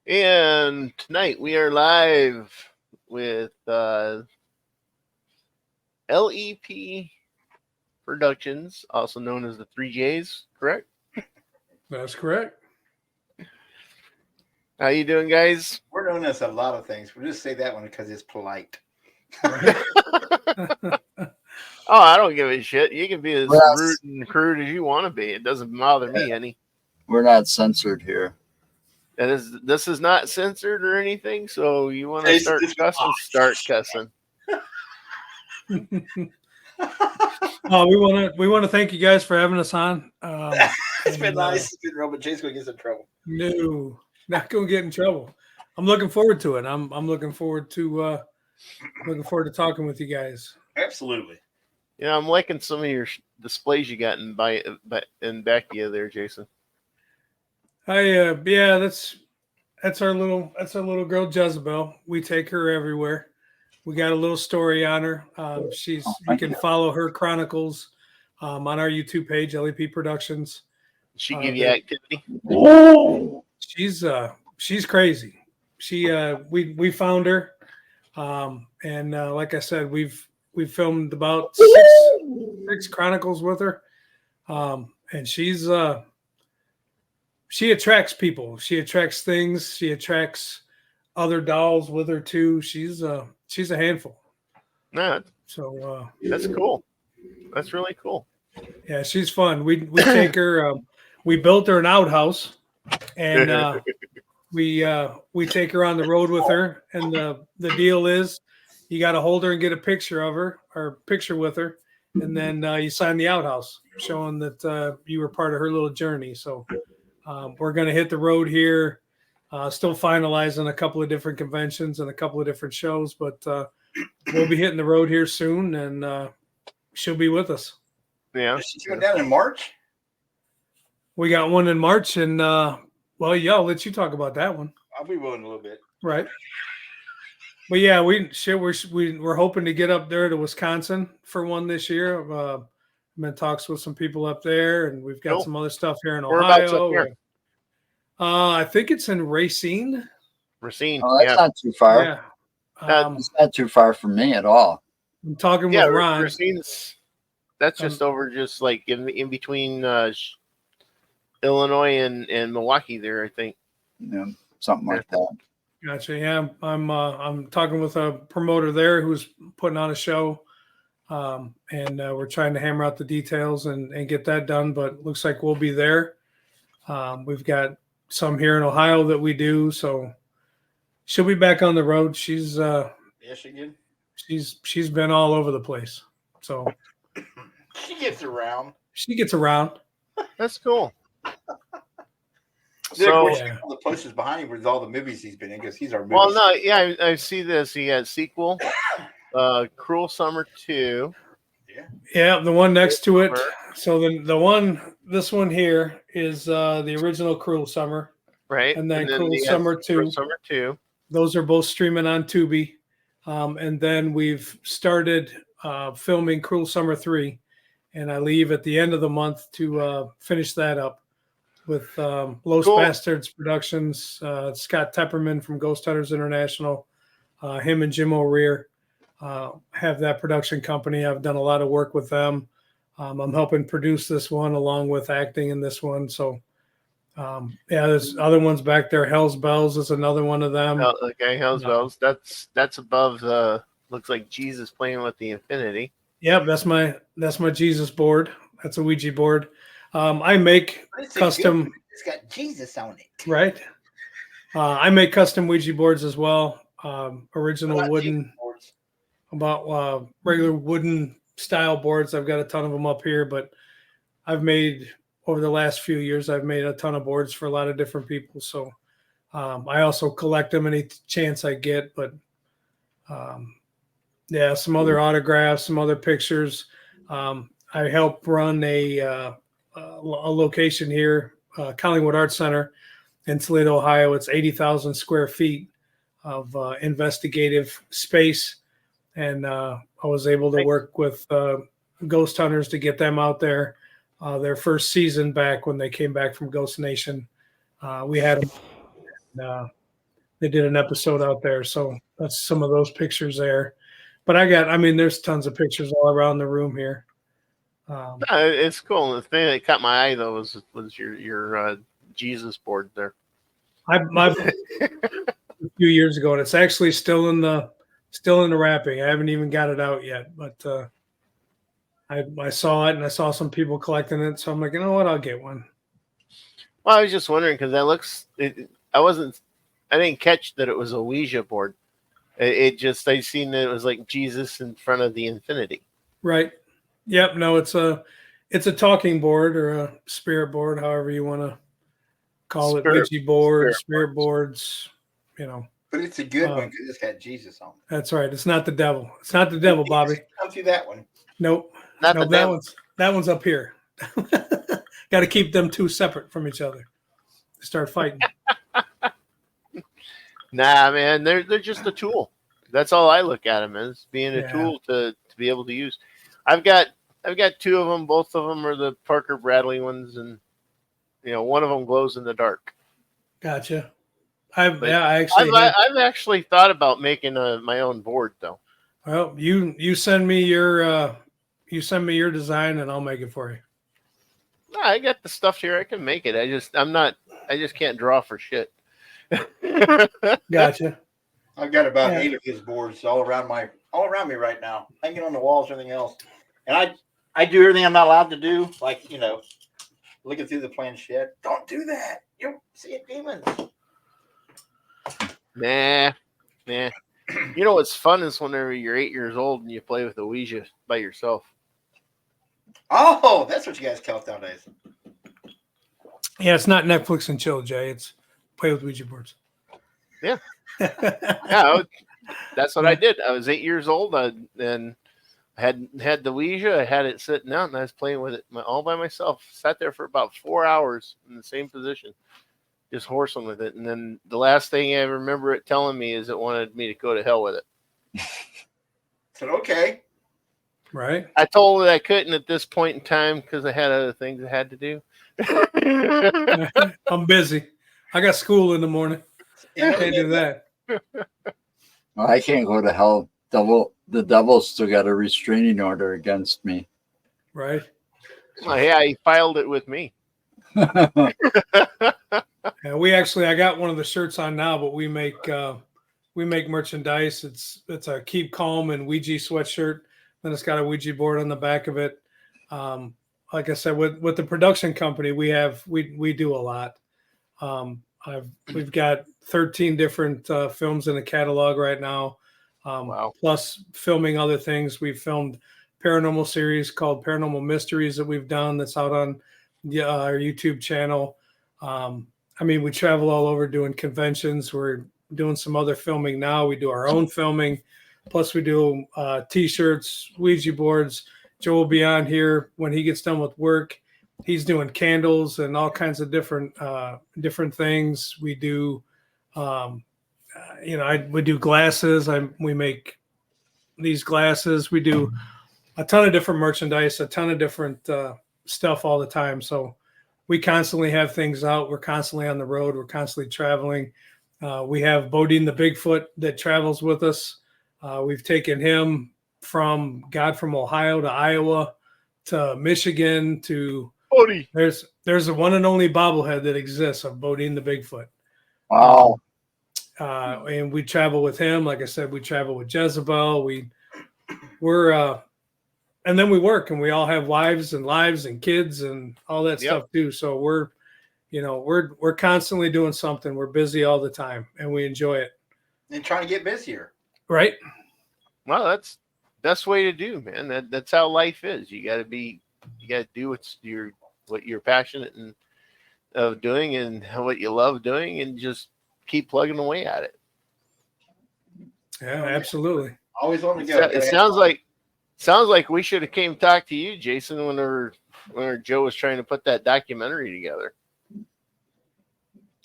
And tonight we are live with LEP Productions, also known as the 3J's, correct? That's correct. How you doing, guys? We're known as a lot of things. We'll just say that one because it's polite. Right. Oh, I don't give a shit. You can be as Well, rude and crude as you want to be. It doesn't bother me any. We're not censored here. And this is not censored or anything. So you want to It's start just- cussing? Start cussing. We want to thank you guys for having us on. It's been nice. It's been real, but Jay's going to get in trouble. No, not going to get in trouble. I'm looking forward to it. I'm looking forward to talking with you guys. Absolutely. Yeah, I'm liking some of your displays you got in back of you there, Jason. That's our little girl Jezebel. We take her everywhere. We got a little story on her. You can follow her chronicles on our YouTube page, LEP Productions. She give you activity? She's crazy. We found her, and like I said, we've filmed about six chronicles with her, and she attracts people. She attracts things. She attracts other dolls with her too. She's a handful. No, So that's cool. That's really cool. Yeah, she's fun. We take her. We built her an outhouse, and we take her on the road with her. And the deal is, you got to hold her and get a picture of her or picture with her, and then you sign the outhouse, showing that you were part of her little journey. So we're going to hit the road here. Still finalizing a couple of different conventions and a couple of different shows, but we'll be hitting the road here soon, and she'll be with us. Yeah. She's going down in March? We got one in March, and I'll let you talk about that one. I'll be willing a little bit. Right. But yeah, we're hoping to get up there to Wisconsin for one this year. I'm in talks with some people up there, and we've got some other stuff here in Ohio. Here? I think it's in Racine. Racine. Oh, that's not too far. Yeah. It's not too far from me at all. I'm talking with Ron. Racine's, that's just over, just like in between Illinois and Milwaukee there, I think. Yeah, something like that. Gotcha. Yeah, I'm talking with a promoter there who's putting on a show, and we're trying to hammer out the details and get that done. But looks like we'll be there. We've got some here in Ohio that we do, so she'll be back on the road. She's she's been all over the place, so she gets around. That's cool. So all the posters behind him with all the movies he's been in, because he's our movie. Well, no, yeah, I see this. He got sequel, Cruel Summer 2. Yeah, the one next to it. So this one here is the original Cruel Summer, right? And then Cruel Summer 2. Cruel Summer 2. Those are both streaming on Tubi, and then we've started filming Cruel Summer 3, and I leave at the end of the month to finish that up with Los Bastards Productions. Scott Tepperman from Ghost Hunters International, him and Jim O'Rear have that production company. I've done a lot of work with them. I'm helping produce this one along with acting in this one. So, there's other ones back there. Hell's Bells is another one of them. Okay, Hell's Bells. That's above. Looks like Jesus playing with the Infinity. Yep, that's my Jesus board. That's a Ouija board. I make custom. It's got Jesus on it. Right. I make custom Ouija boards as well. Original wooden. About regular wooden style boards. I've got a ton of them up here, but I've made over the last few years, I've made a ton of boards for a lot of different people. So I also collect them any chance I get, but some other autographs, some other pictures. I help run a location here, Collingwood Arts Center in Toledo, Ohio. It's 80,000 square feet of investigative space. And I was able to work with Ghost Hunters to get them out there. Their first season back when they came back from Ghost Nation, we had them. They did an episode out there, so that's some of those pictures there. But there's tons of pictures all around the room here. It's cool. The thing that caught my eye though was your Jesus board there. A few years ago, and it's actually still in the wrapping. I haven't even got it out yet, but I saw it and I saw some people collecting it, so I'm like, you know what, I'll get one. Well, I was just wondering because that looks. I didn't catch that it was a Ouija board. I seen that it was like Jesus in front of the infinity. Right. Yep. No, it's a talking board or a spirit board, however you want to call it. Ouija board, spirit boards, But it's a good one because it's got Jesus on it. That's right. It's not the devil. It's not the devil, Bobby. Come through that one. Nope. Not the devil. That one's up here. Got to keep them two separate from each other. Start fighting. Nah, man, they're just a tool. That's all I look at them as, being a tool to be able to use. I've got two of them. Both of them are the Parker Bradley ones, and one of them glows in the dark. Gotcha. I've actually thought about making my own board though. Well, you send me your design and I'll make it for you. Nah, I got the stuff here. I can make it. I just can't draw for shit. Gotcha. I've got about 8 of his boards all around me right now, hanging on the walls, everything else. And I do everything I'm not allowed to do, like looking through the planchette. Don't do that. You'll see a demon. Nah. You know what's fun is whenever you're 8 years old and you play with a Ouija by yourself. Oh, that's what you guys count nowadays. Yeah, it's not Netflix and chill, Jay. It's play with Ouija boards. Yeah. Yeah, that's what I did. I was 8 years old, and I had the Ouija. I had it sitting out, and I was playing with it all by myself. Sat there for about 4 hours in the same position, just horsing with it. And then the last thing I remember it telling me is it wanted me to go to hell with it. Said, okay. Right. I told it I couldn't at this point in time because I had other things I had to do. I'm busy. I got school in the morning. I can't do that. Well, I can't go to hell. The devil's still got a restraining order against me. Right. Well, yeah, he filed it with me. Yeah, I got one of the shirts on now, but we make merchandise. It's a Keep Calm and Ouija sweatshirt. Then it's got a Ouija board on the back of it. Like I said, with the production company, we do a lot. We've got 13 different films in the catalog right now. Wow. Plus filming other things. We've filmed paranormal series called Paranormal Mysteries that we've done that's out on our YouTube channel. We travel all over doing conventions. We're doing some other filming now. We do our own filming. Plus we do T-shirts, Ouija boards. Joe will be on here when he gets done with work. He's doing candles and all kinds of different things. We do, we do glasses. We make these glasses. We do a ton of different merchandise, a ton of different stuff all the time. So we constantly have things out. We're constantly on the road. We're constantly traveling. We have Bodine the Bigfoot that travels with us. We've taken him from Ohio to Iowa to Michigan to Bodie. There's a one and only bobblehead that exists of Bodine the Bigfoot. Wow. And we travel with him. Like I said, we travel with Jezebel. We're and then we work, and we all have wives and kids and all that stuff too. So we're constantly doing something. We're busy all the time, and we enjoy it. And trying to get busier. Right. Well, that's the best way to do, man. That's how life is. You got to do what you're passionate of doing and what you love doing, and just keep plugging away at it. Yeah, absolutely. Always on the go. It sounds like we should have came talk to you, Jason, whenever Joe was trying to put that documentary together.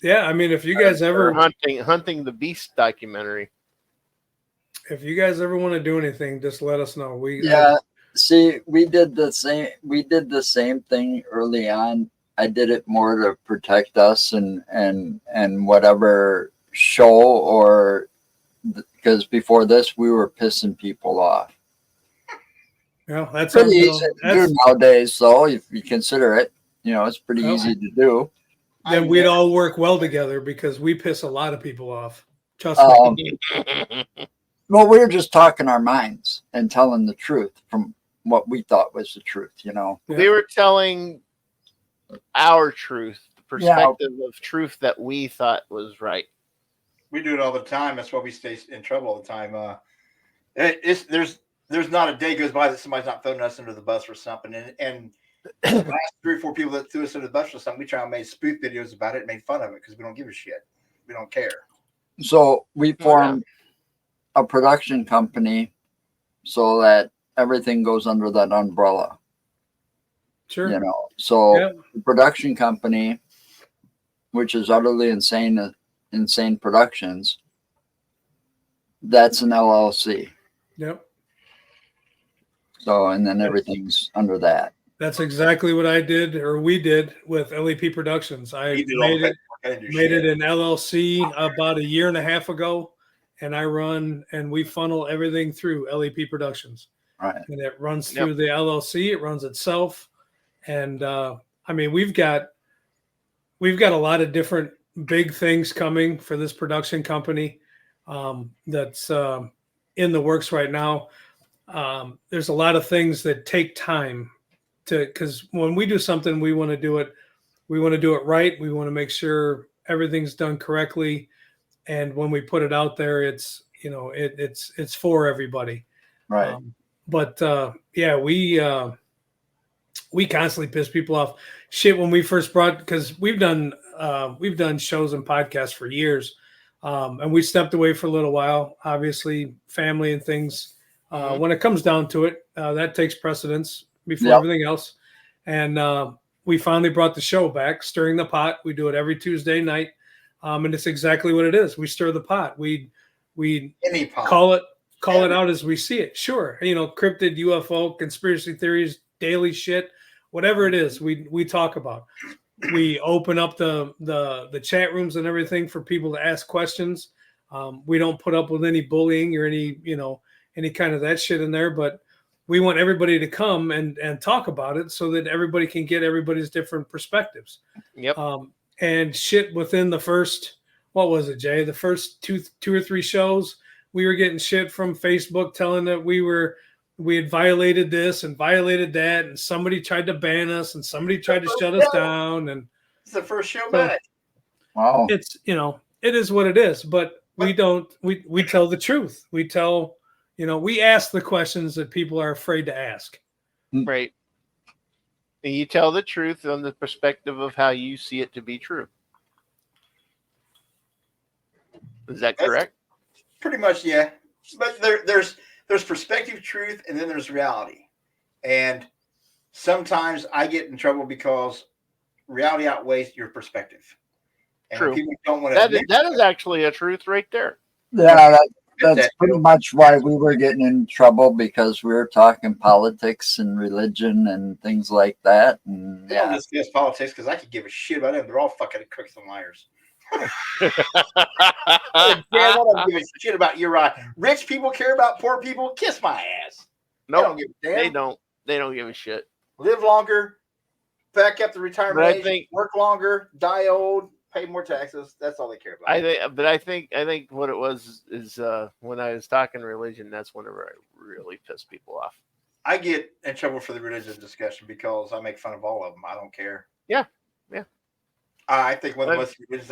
Yeah, if you guys ever hunting the beast documentary. If you guys ever want to do anything, just let us know. See, we did the same thing early on. I did it more to protect us and whatever show, or because before this we were pissing people off. Yeah, that's Pretty easy to do nowadays, though, if you consider it. It's pretty easy to do. Then we'd all work well together because we piss a lot of people off. Trust me. Well, we were just talking our minds and telling the truth from what we thought was the truth, We were telling our truth, the perspective of truth that we thought was right. We do it all the time. That's why we stay in trouble all the time. There's not a day goes by that somebody's not throwing us under the bus for something. And the last 3 or 4 people that threw us under the bus for something, we try and make spoof videos about it and made fun of it because we don't give a shit. We don't care. So we formed a production company so that everything goes under that umbrella. Sure. The production company, which is Utterly Insane Productions, that's an LLC. Yep. So, and then everything's under that. That's exactly what I did, or we did, with LEP Productions. I made it an LLC about 1.5 years ago, and I run and we funnel everything through LEP Productions. Right. And it runs through the LLC. It runs itself, and we've got a lot of different big things coming for this production company that's in the works right now. There's a lot of things that take time because when we do something, we want to do it right. We want to make sure everything's done correctly. And when we put it out there, it's for everybody. Right. We constantly piss people off. Shit, when we first because we've done shows and podcasts for years. And we stepped away for a little while, obviously family and things. When it comes down to it, that takes precedence before everything else. And we finally brought the show back, Stirring the Pot. We do it every Tuesday night. And it's exactly what it is. We stir the pot. We call it out as we see it. Sure. Cryptid, UFO, conspiracy theories, daily shit, whatever it is, we talk about. We open up the chat rooms and everything for people to ask questions. We don't put up with any bullying or any kind of that shit in there, but we want everybody to come and talk about it so that everybody can get everybody's different perspectives. Yep. And shit within the first, what was it, Jay? The first two or three shows, we were getting shit from Facebook telling that we had violated this and violated that, and somebody tried to ban us and somebody tried to shut us down. And it's the first show back. Wow. It's, it is what it is, but we tell the truth. We tell, we ask the questions that people are afraid to ask. Right. And you tell the truth on the perspective of how you see it to be true. Is that correct? Pretty much, yeah. But there's perspective, truth, and then there's reality. And sometimes I get in trouble because reality outweighs your perspective. And True. People don't want to. That is actually a truth right there. Yeah, that's pretty much why we were getting in trouble, because we were talking politics and religion and things like that. And I don't discuss politics because I could give a shit about them. They're all fucking crooks and liars. I don't give a shit about your right. Rich people care about poor people. Kiss my ass. No, nope, they don't. They don't give a shit. Live longer, back up the retirement age, work longer, die old, pay more taxes. That's all they care about. I think what it was is when I was talking religion, that's whenever I really pissed people off. I get in trouble for the religion discussion because I make fun of all of them. I don't care. Yeah. I think one of the most religions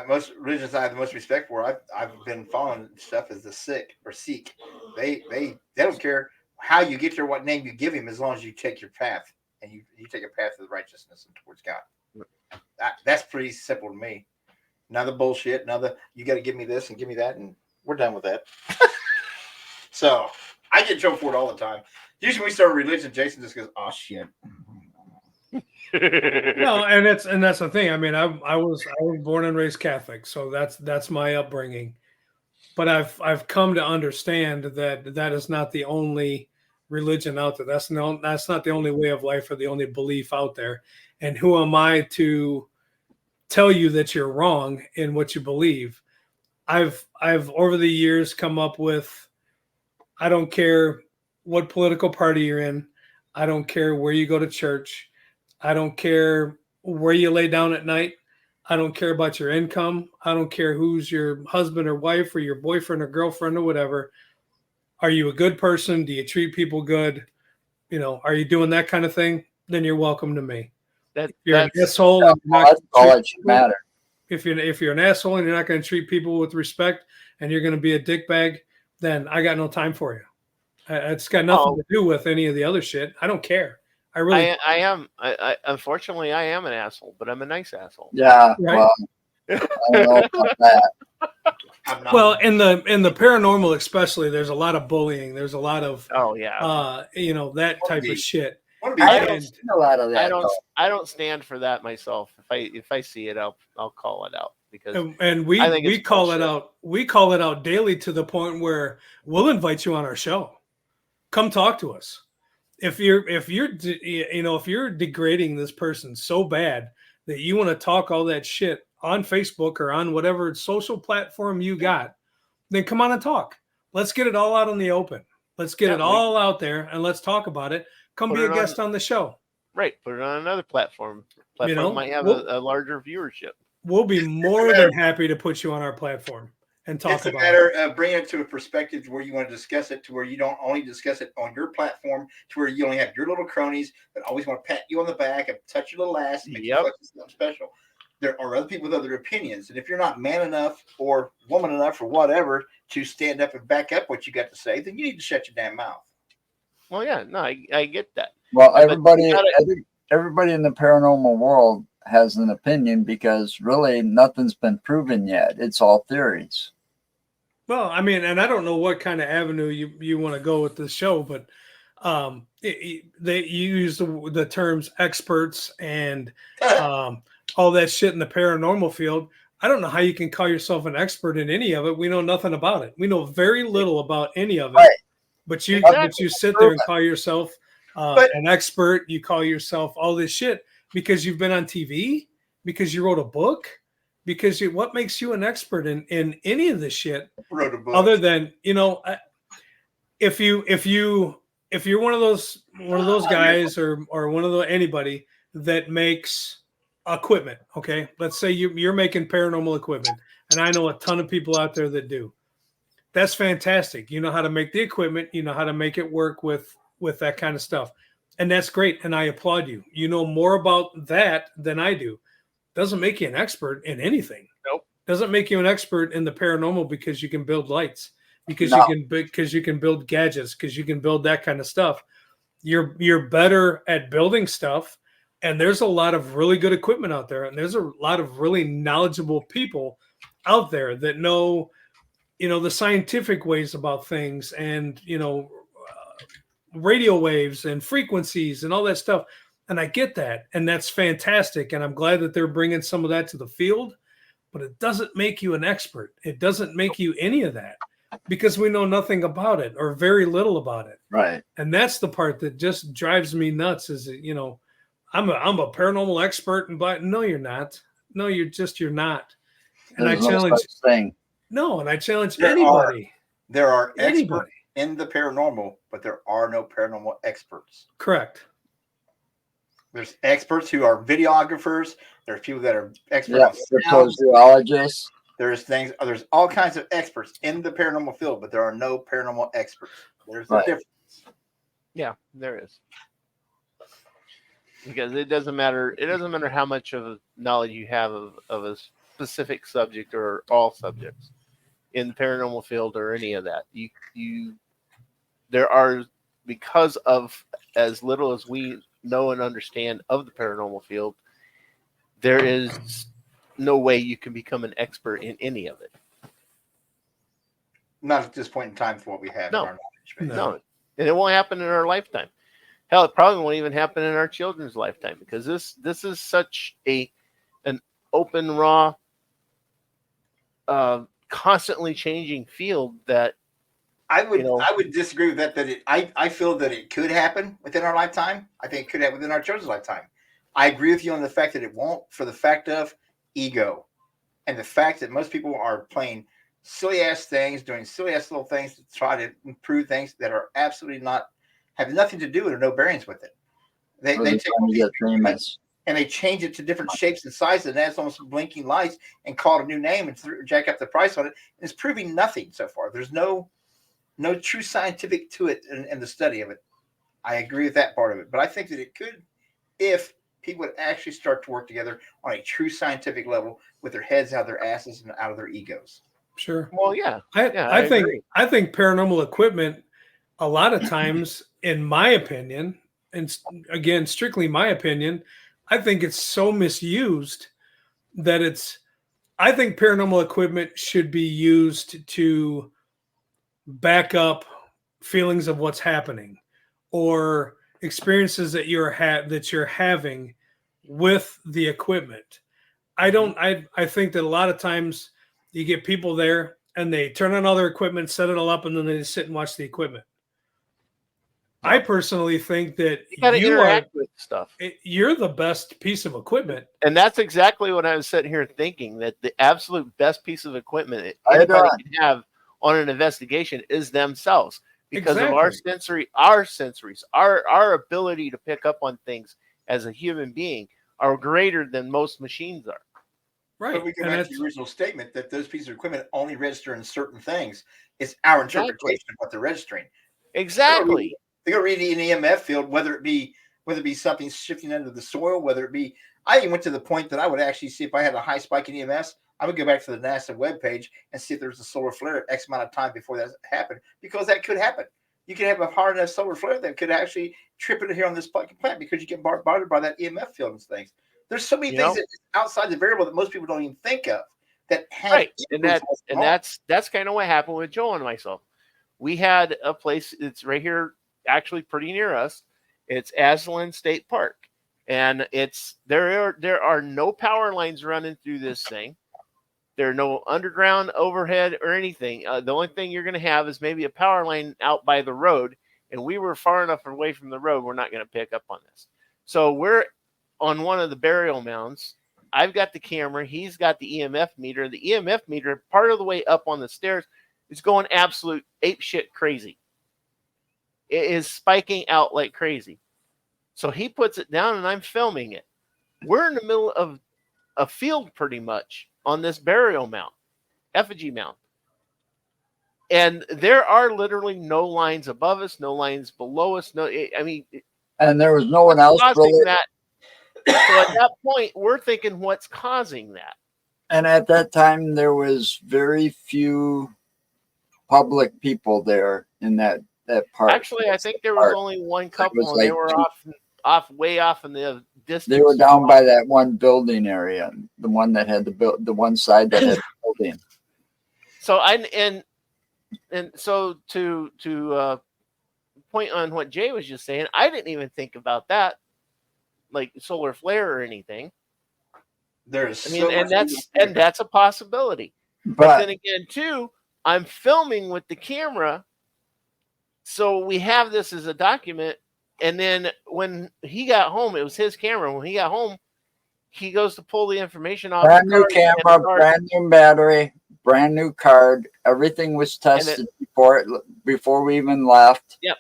most religions I have the most respect for. I've been following stuff as the Sikh. They don't care how you get there, what name you give him, as long as you take your path and you take a path of righteousness and towards God. That's pretty simple to me. None of the bullshit. You got to give me this and give me that, and we're done with that. So I get in trouble for it all the time. Usually when we start a religion, Jason just goes, "Oh shit." No, and that's the thing. I mean, I was born and raised Catholic, so that's my upbringing. But I've come to understand that is not the only religion out there. That's not the only way of life or the only belief out there. And who am I to tell you that you're wrong in what you believe. I've over the years come up with, I don't care what political party you're in. I don't care where you go to church. I don't care where you lay down at night. I don't care about your income. I don't care who's your husband or wife or your boyfriend or girlfriend or whatever. Are you a good person? Do you treat people good? Are you doing that kind of thing? Then you're welcome to me. If you're an asshole and you're not that's all that should matter. If you're an asshole and you're not going to treat people with respect and you're going to be a dickbag, then I got no time for you. It's got nothing to do with any of the other shit. I don't care. I unfortunately I am an asshole, but I'm a nice asshole. Yeah. Right? Well, I don't know about that. Well, in the paranormal especially, there's a lot of bullying. There's a lot of that type of shit. I don't see a lot of that. I don't stand for that myself. If I see it, I'll call it out because we call it out. We call it out daily to the point where we'll invite you on our show. Come talk to us. If you're degrading this person so bad that you want to talk all that shit on Facebook or on whatever social platform you got, then come on and talk. Let's get it all out in the open. Let's get it all out there and let's talk about it. Come be a guest on the show. Right. Put it on another platform. Might have a larger viewership. We'll be more than happy to put you on our platform and talk about it. It's a matter of bringing it to a perspective where you want to discuss it, to where you don't only discuss it on your platform, to where you only have your little cronies that always want to pat you on the back and touch your little ass and make you feel like something special. There are other people with other opinions. And if you're not man enough or woman enough or whatever to stand up and back up what you got to say, then you need to shut your damn mouth. Well, yeah, no, I get that. Well, everybody in the paranormal world has an opinion because really nothing's been proven yet. It's all theories. Well, I mean, and I don't know what kind of avenue you want to go with this show, but you use the terms experts and all that shit in the paranormal field. I don't know how you can call yourself an expert in any of it. We know nothing about it. We know very little about any of it. Right. But you sit there and call yourself an expert. You call yourself all this shit because you've been on TV, because you wrote a book, because what makes you an expert in any of this shit? Wrote a book. Other than if you're one of those guys or anybody that makes equipment, okay? Let's say you're making paranormal equipment, and I know a ton of people out there that do. That's fantastic. You know how to make the equipment. You know how to make it work with that kind of stuff. And that's great. And I applaud you. You know more about that than I do. Doesn't make you an expert in anything. Nope. Doesn't make you an expert in the paranormal because you can build lights, because you can build gadgets, because you can build that kind of stuff. You're better at building stuff. And there's a lot of really good equipment out there. And there's a lot of really knowledgeable people out there that know the scientific ways about things and, radio waves and frequencies and all that stuff. And I get that. And that's fantastic. And I'm glad that they're bringing some of that to the field, but it doesn't make you an expert. It doesn't make you any of that because we know nothing about it or very little about it. Right. And that's the part that just drives me nuts is that, I'm a paranormal expert but no, you're not. No, you're not. And There's no such thing. No, and I challenge anybody. There are experts in the paranormal, but there are no paranormal experts. Correct. There's experts who are videographers. There's people that are experts. Cryptozoologists. There's all kinds of experts in the paranormal field, but there are no paranormal experts. There's a difference. Yeah, there is. Because it doesn't matter. It doesn't matter how much of knowledge you have of a specific subject or all subjects in the paranormal field or any of that. There are, because of as little as we know and understand of the paranormal field, there is no way you can become an expert in any of it. Not at this point in time for what we have. No. In our knowledge. No. And it won't happen in our lifetime. Hell, it probably won't even happen in our children's lifetime because this is such an open, raw, constantly changing field that I would disagree with that. I feel that it could happen within our lifetime. I think it could happen within our children's lifetime. I agree with you on the fact that it won't, for the fact of ego. And the fact that most people are playing silly ass things, doing silly ass little things to try to improve things that are absolutely have nothing to do with or no bearings with it. They take famous. And they change it to different shapes and sizes, and that's almost blinking lights, and call it a new name and jack up the price on it. And it's proving nothing so far. There's no true scientific to it in the study of it. I agree with that part of it, but I think that it could, if people would actually start to work together on a true scientific level with their heads out of their asses and out of their egos. Sure. Well, yeah. I think paranormal equipment, a lot of times, in my opinion, and again, strictly my opinion, I think it's so misused that I think paranormal equipment should be used to back up feelings of what's happening or experiences that you're having with the equipment. I think that a lot of times you get people there and they turn on all their equipment, set it all up, and then they just sit and watch the equipment. I personally think that you got to interact with stuff. You're the best piece of equipment. And that's exactly what I was sitting here thinking, that the absolute best piece of equipment that anybody can have on an investigation is themselves, because of our sensories, our ability to pick up on things as a human being are greater than most machines are. Right. But we go back to the original statement that those pieces of equipment only register in certain things. It's our interpretation of what they're registering. Exactly. They go read an EMF field, whether it be something shifting under the soil, whether it be. I even went to the point that I would actually see if I had a high spike in EMS, I would go back to the NASA webpage and see if there's a solar flare at X amount of time before that happened, because that could happen. You could have a hard enough solar flare that could actually trip it here on this plant because you get bombarded by that EMF field and things. There's so many things that's outside the variable that most people don't even think of that have. Right, and that's kind of what happened with Joe and myself. We had a place that's right here, actually pretty near us. It's Asylum State Park, and there are no power lines running through this thing. There are no underground, overhead, or anything. The only thing you're going to have is maybe a power line out by the road, and we were far enough away from the road. We're not going to pick up on this. So we're on one of the burial mounds. I've got the camera. He's got the EMF meter. The EMF meter, part of the way up on the stairs, is going absolute apeshit crazy. It is spiking out like crazy. So he puts it down, and I'm filming it. We're in the middle of a field pretty much on this burial mound, effigy mound. And there are literally no lines above us, no lines below us. And there was no one else causing that. So at that point, we're thinking, what's causing that? And at that time, there was very few public people there in that park. Actually, I think there was only one couple, and they were way off in the distance. They were down by that one building area, the one that had the one side that had the building. So so to point on what Jay was just saying, I didn't even think about that, like solar flare or anything. And that's a possibility. But then again, too, I'm filming with the camera, so we have this as a document. And then when he got home, it was his camera. When he got home, he goes to pull the information off. Brand new camera, brand new battery, brand new card. Everything was tested before we even left. Yep.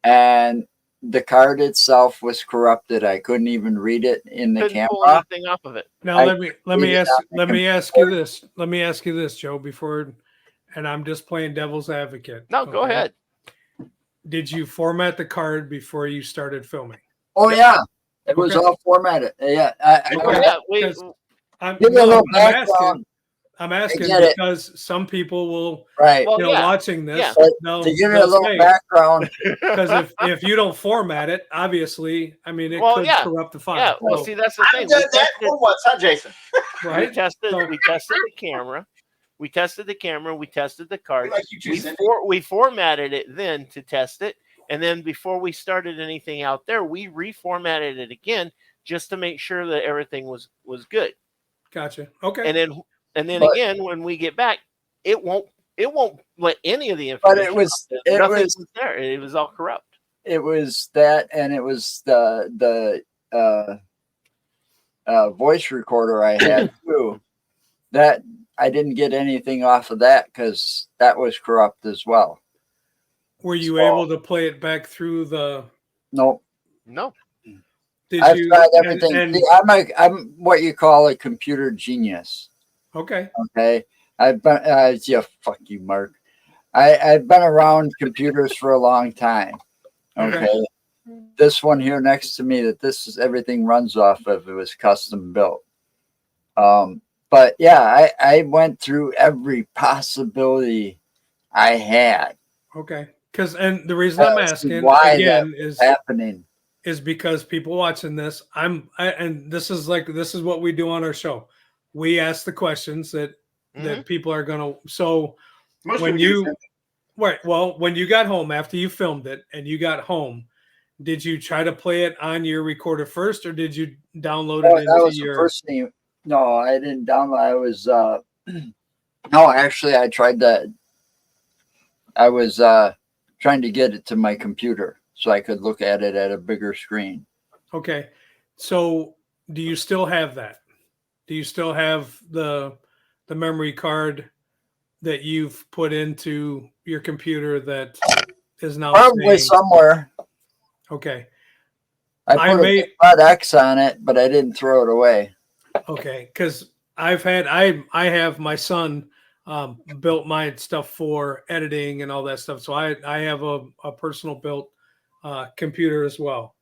And the card itself was corrupted. I couldn't even read it in the camera. Pull anything off of it. Now let me ask you this. Let me ask you this, Joe. And I'm just playing devil's advocate. No, go ahead. Did you format the card before you started filming? Oh yeah, it was all formatted. Yeah, I'm asking because some people will, watching this. To give you a little background, because if you don't format it, obviously, it could corrupt the file. Yeah, well, see, that's the thing. I've done that for once, huh, Jason? Right. We tested the camera. We tested the camera. We tested the card. We formatted it then to test it. And then before we started anything out there, we reformatted it again just to make sure that everything was good. Gotcha. Okay. And then again, when we get back, it won't let any of the information. But nothing was there. It was all corrupt. It was that, and it was the voice recorder I had too. That I didn't get anything off of that because that was corrupt as well. Were you So- able to play it back through the? Nope. No. Did I've you? tried everything. And See, I'm what you call a computer genius. okay. Okay. I've been, yeah, fuck you, Mark. I've been around computers for a long time. Okay. This one here next to me that this is everything runs off of, it was custom built. But yeah, I went through every possibility I had. Okay. Because and the reason I'm asking why again that was is happening. is because people watching this, and this is what we do on our show. We ask the questions that people are gonna. So Most when people you do. right, well, when you got home after you filmed it and you got home, did you try to play it on your recorder first, or did you download Oh, it that into was your? the first thing. No, I didn't download. I was no, actually, I tried that. I was trying to get it to my computer so I could look at it at a bigger screen. Okay, so do you still have that? Do you still have the memory card that you've put into your computer that is now Probably saying, somewhere. okay, I I put may- a red X on it, but I didn't throw it away. okay, because I have my son built my stuff for editing and all that stuff, so I have a personal built computer as well,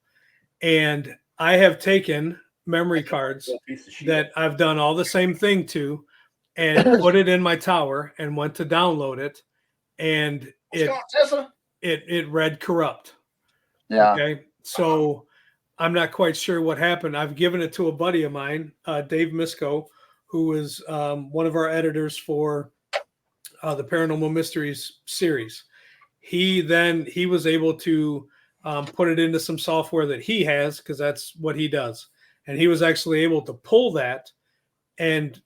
and I have taken memory cards Piece of shit. that I've done all the same thing to, and put it in my tower and went to download it, and What's it going on, Tessa? it read corrupt. Yeah. Okay, so I'm not quite sure what happened. I've given it to a buddy of mine, Dave Misko, who is one of our editors for the Paranormal Mysteries series. He was able to put it into some software that he has because that's what he does, and he was actually able to pull that and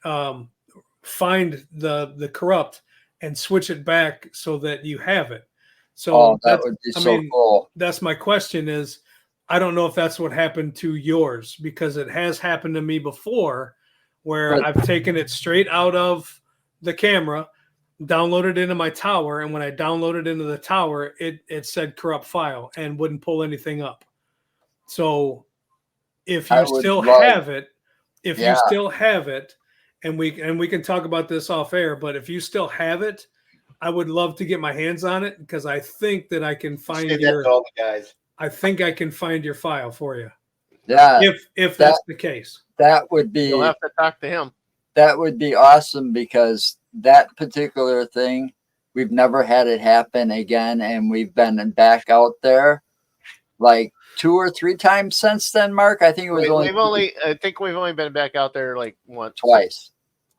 find the corrupt and switch it back so that you have it. So Oh, that would be so cool. That's my question is, I don't know if that's what happened to yours because it has happened to me before where But- I've taken it straight out of the camera, downloaded into my tower, and when I downloaded into the tower, it said corrupt file and wouldn't pull anything up. So if I you would still love- have it, Yeah. you still have it, and we can talk about this off air, but if you still have it, I would love to get my hands on it because I think that I can find Say that to all the guys. I think I can find your file for you. Yeah, If that's the case. that would be You'll have to talk to him. that would be awesome because that particular thing, we've never had it happen again, and we've been back out there like 2 or 3 times since then. Mark, I think it was I think we've only been back out there like once, twice.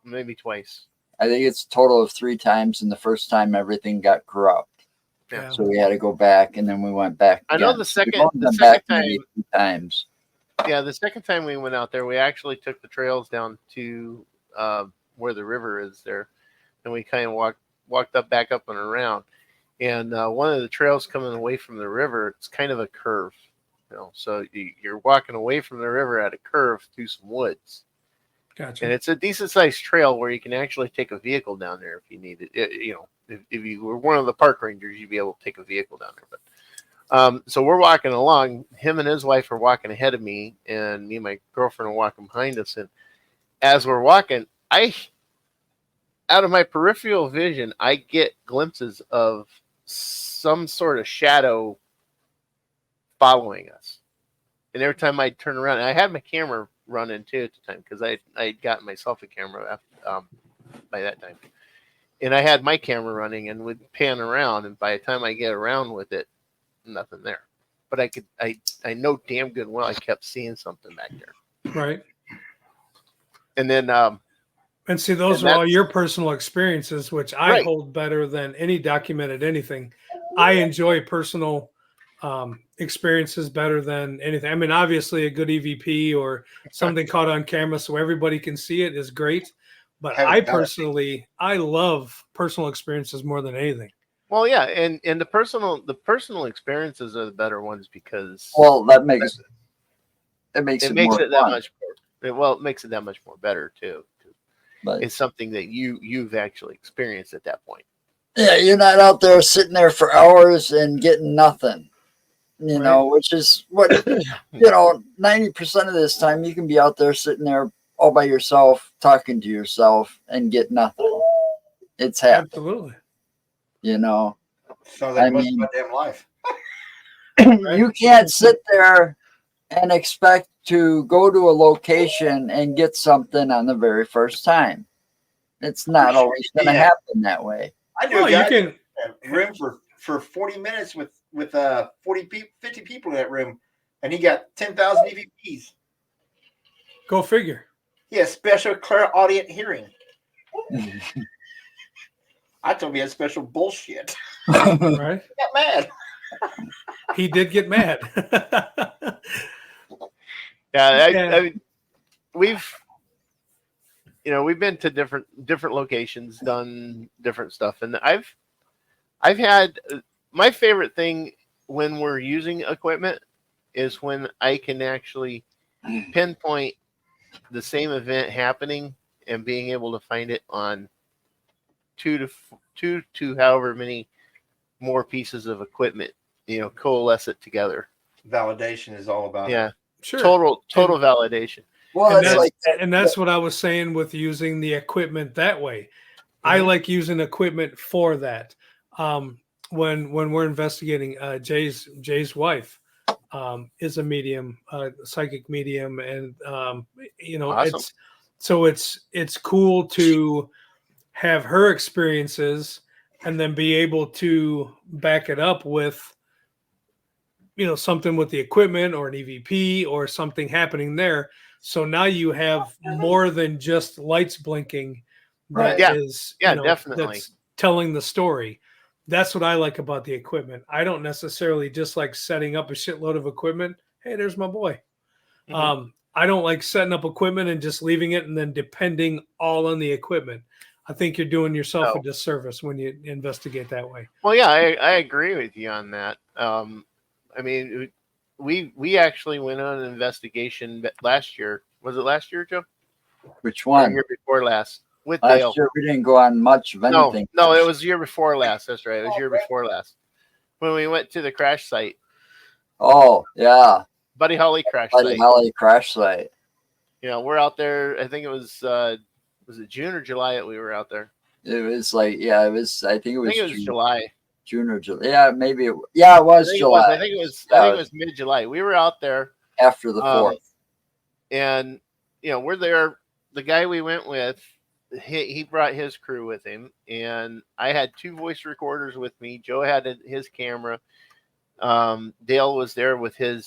maybe twice. I think it's a total of 3 times, and the first time everything got corrupt, Yeah. so we had to go back, and then we went back. I know again. the We've second- only the been second back maybe time- 2 times. Yeah, the second time we went out there, we actually took the trails down to where the river is there, and we kind of walked back up and around. And one of the trails coming away from the river, it's kind of a curve, So you're walking away from the river at a curve through some woods, Gotcha. and it's a decent sized trail where you can actually take a vehicle down there if you need it. If you were one of the park rangers, you'd be able to take a vehicle down there, but. So we're walking along. Him and his wife are walking ahead of me, and me and my girlfriend are walking behind us. And as we're walking, out of my peripheral vision, I get glimpses of some sort of shadow following us. And every time I turn around, and I had my camera running too at the time because I'd gotten myself a camera by that time, and I had my camera running and would pan around. And by the time I get around with it, nothing there, but I know damn good well I kept seeing something back there, Right. and then And see, those And are all that's- your personal experiences, which I Right. hold better than any documented anything. I enjoy personal experiences better than anything. I mean, obviously, a good EVP or something caught on camera so everybody can see it is great. But Haven't I done it. personally, I love personal experiences more than anything. well, yeah, and the personal experiences are the better ones because Well, that makes it it more makes it that fun. much It makes it that much more better too. But It's something that you've actually experienced at that point. yeah, you're not out there sitting there for hours and getting nothing, you Right. know, which is what, 90% of this time you can be out there sitting there all by yourself, talking to yourself and get nothing. It's happening, Absolutely. you know. Sounds like I most of mean- my damn life. You can't sit there and expect to go to a location and get something on the very first time. It's not always going to Yeah. happen that way. I knew Well, a you guy can. in a room for 40 minutes with 50 people in that room, and he got 10,000 EVPs. Go figure. He has special clairaudient hearing. I told him he had special bullshit. Right. He got mad. He did get mad. Yeah, Yeah. I mean, we've been to different locations, done different stuff, and I've had my favorite thing when we're using equipment is when I can actually pinpoint the same event happening and being able to find it on two to however many more pieces of equipment, coalesce it together. Validation is all about it. Yeah, Sure. total validation. Well, And it's like that's what I was saying with using the equipment that way. I Mhm. like using equipment for that. When we're investigating, Jay's wife is a medium, psychic medium, and Awesome. it's cool to have her experiences and then be able to back it up with something with the equipment or an EVP or something happening there. So now you have more than just lights blinking that Right. is Definitely. that's telling the story. That's what I like about the equipment. I don't necessarily just like setting up a shitload of equipment. Hey, there's my boy. Mhm. I don't like setting up equipment and just leaving it and then depending all on the equipment. I think you're doing yourself a No. disservice when you investigate that way. Well, yeah, I agree with you on that. I mean, we actually went on an investigation last year. Was it last year, Joe? which Or one? year before last with Last Dale. year we didn't go on much of No, anything. no, it was year before last. That's right. It was year before last when we went to the crash site, Oh yeah, Buddy Holly crash Buddy site. Holly crash site. We're out there. I think it was it June or July that we were out there? It was like I think it I was, think it was July. June or July. Yeah, maybe. It was July. I think it was mid July. We were out there after the 4th. and we're there. The guy we went with, he brought his crew with him, and I had 2 voice recorders with me. Joe had his camera. Dale was there with his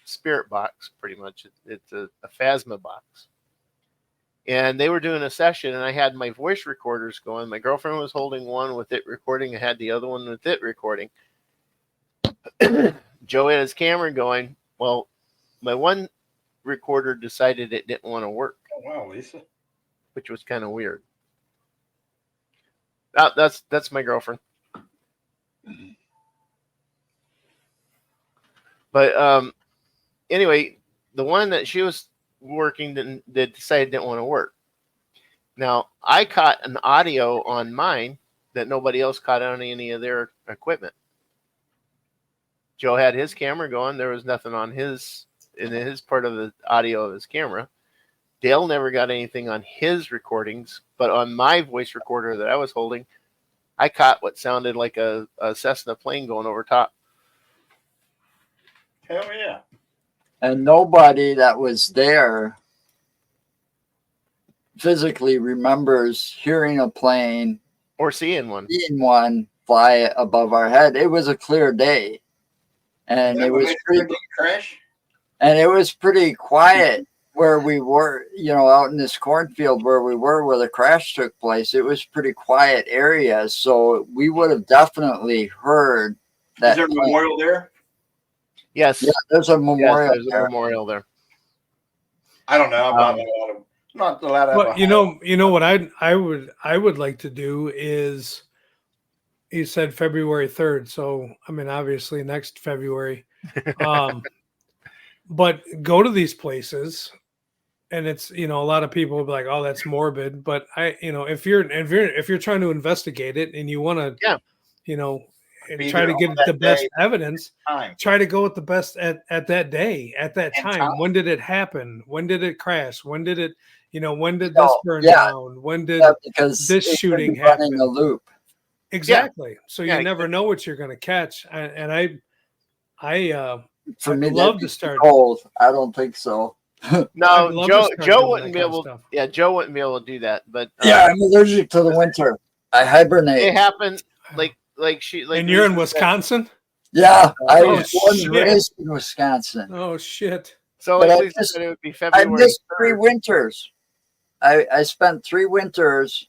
spirit box. Pretty much, it's a Phasma box. And they were doing a session, and I had my voice recorders going. My girlfriend was holding one with it recording. I had the other one with it recording. Joe had his camera going. Well, my one recorder decided it didn't want to work, Oh, wow, Lisa. which was kind of weird. That's my girlfriend. But anyway, the one that she was working that decided didn't want to work. Now, I caught an audio on mine that nobody else caught on any of their equipment. Joe had his camera going. There was nothing on in his part of the audio of his camera. Dale never got anything on his recordings, but on my voice recorder that I was holding, I caught what sounded like a Cessna plane going over top. Hell yeah. And nobody that was there physically remembers hearing a plane Or seeing one. seeing one fly above our head. It was a clear day, and That it was made pretty, big crash. and it was pretty quiet where we were. Out in this cornfield where we were, where the crash took place. It was pretty quiet area, so we would have definitely heard that. Is there a plane. memorial there? Yes. Yeah, there's a memorial There's a there. memorial there. I don't know. I'm not allowed to have But you know what I would like to do is, he said February 3rd, so I mean obviously next February. But go to these places and it's, a lot of people will be like, oh, that's morbid. But if you're trying to investigate it and you want to, Yeah. And Be try there to on get that the best day. evidence, Time. try to go with the best at that day, at that And time. time. When did it happen? When did it crash? When did it, when did No, this burn yeah. down? When did because this it could shooting be running a happen? loop. Exactly. So Yeah, you never know what you're going to catch. I For I'd me, love that'd to be start. cold. I don't think so. I'd No, love to Joe start Joe doing wouldn't that be kind of able. stuff. Yeah, Joe wouldn't be able to do that. But Yeah, I'm allergic to the winter. I hibernate. it happened like And you're in Lisa said. Wisconsin? Yeah, I Oh, was born and shit. raised in Wisconsin. Oh shit. So But like I Lisa just- said, it would be I February missed 3 3rd. winters. I spent 3 winters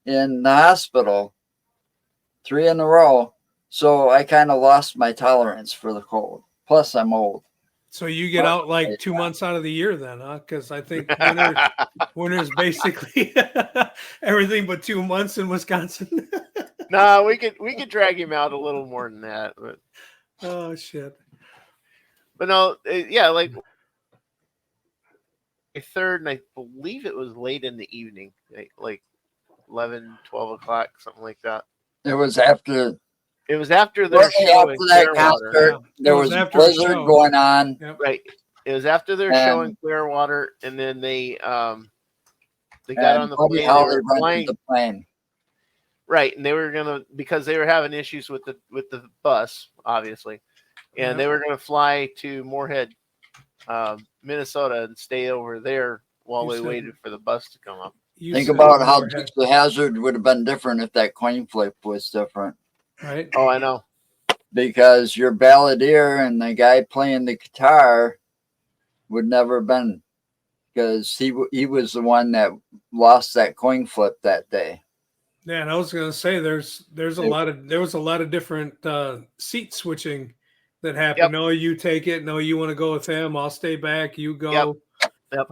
in the hospital, 3 in a row. So I kind of lost my tolerance for the cold. Plus, I'm old. So you get out like 2 months out of the year then, huh? Because I think winter's basically everything but 2 months in Wisconsin. No, we could drag him out a little more than that, but Oh shit. no, yeah, like a third, and I believe it was late in the evening, like 11, 12 o'clock, something like that. It was after, It was after their shortly show after in that Clearwater. concert. Yeah. There It was was a after the blizzard show. going on. Yep. Right. It was after their show in Clearwater, and then they got And on the Buddy plane. They Holly were rented flying, the plane. right, and they were gonna, because they were having issues with the bus, obviously, and they were gonna fly to Moorhead, Minnesota, and stay over there while You they said- waited for the bus to come up. You Think said about how Moorhead, the hazard would have been different if that coin flip was different. right? Oh, I know. Because your balladeer and the guy playing the guitar would never have been, because he was the one that lost that coin flip that day. Yeah, and I was gonna say there was a lot of different seat switching that happened. Yep. No, you take it. No, you want to go with him. I'll stay back. You go. Yep.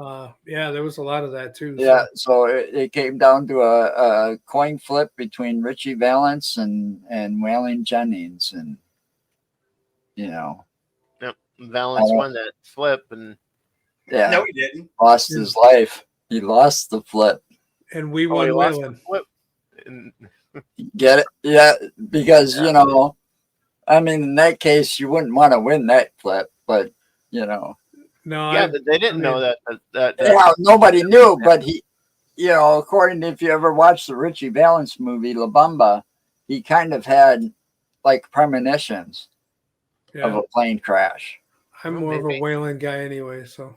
Yeah, there was a lot of that too. Yeah, so it came down to a coin flip between Richie Valance and Waylon Jennings, and Valance won that flip, and yeah, No, he didn't. lost his life. He lost the flip. And we he won lost Whalen. the flip. And Get it? Yeah, because I mean, in that case, you wouldn't want to win that flip, but No, yeah, they didn't know that. yeah, nobody knew. But he, according to, if you ever watched the Richie Valance movie La Bamba, he kind of had like premonitions of yeah, a plane crash. I'm more of a Whalen guy anyway. So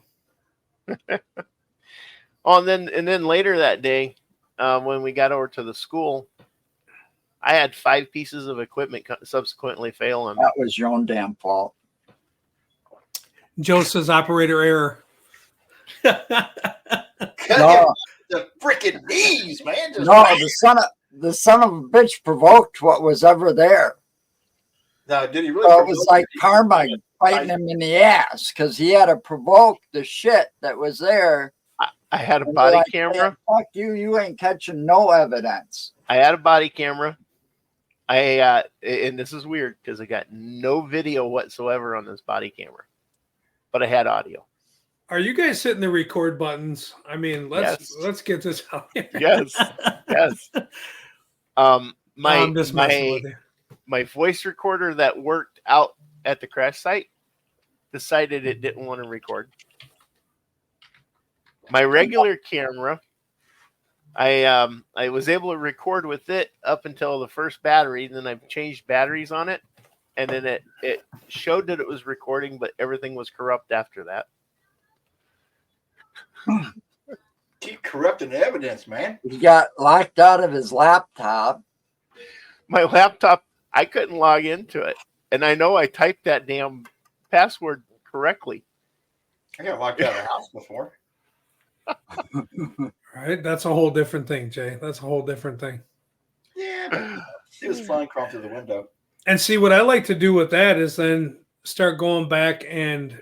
Oh, and then later that day, when we got over to the school, I had 5 pieces of equipment subsequently fail on me. That was your own damn fault. Joe says operator error. No, The freaking knees, man. Just no, the son of a bitch provoked what was ever there. No, did he really? So it was like karma biting him in the ass, because he had to provoke the shit that was there. I had a And body they're like, camera. "Hey, fuck you! You ain't catching no evidence." I had a body camera. And this is weird because I got no video whatsoever on this body camera, but I had audio. Are you guys hitting the record buttons? I mean, let's get this out here. Yes, yes. I'm just messing with My you. my voice recorder that worked out at the crash site decided it didn't want to record. My regular camera, I was able to record with it up until the first battery, and then I changed batteries on it, and then it showed that it was recording, but everything was corrupt after that. keep corrupting the evidence, man. He got locked out of his laptop. My laptop, I couldn't log into it, and I know I typed that damn password correctly. I got locked out of the house before. Right? That's a whole different thing, Jay. That's a whole different thing. Yeah, but it was flying crawling through the window. And see, what I like to do with that is then start going back and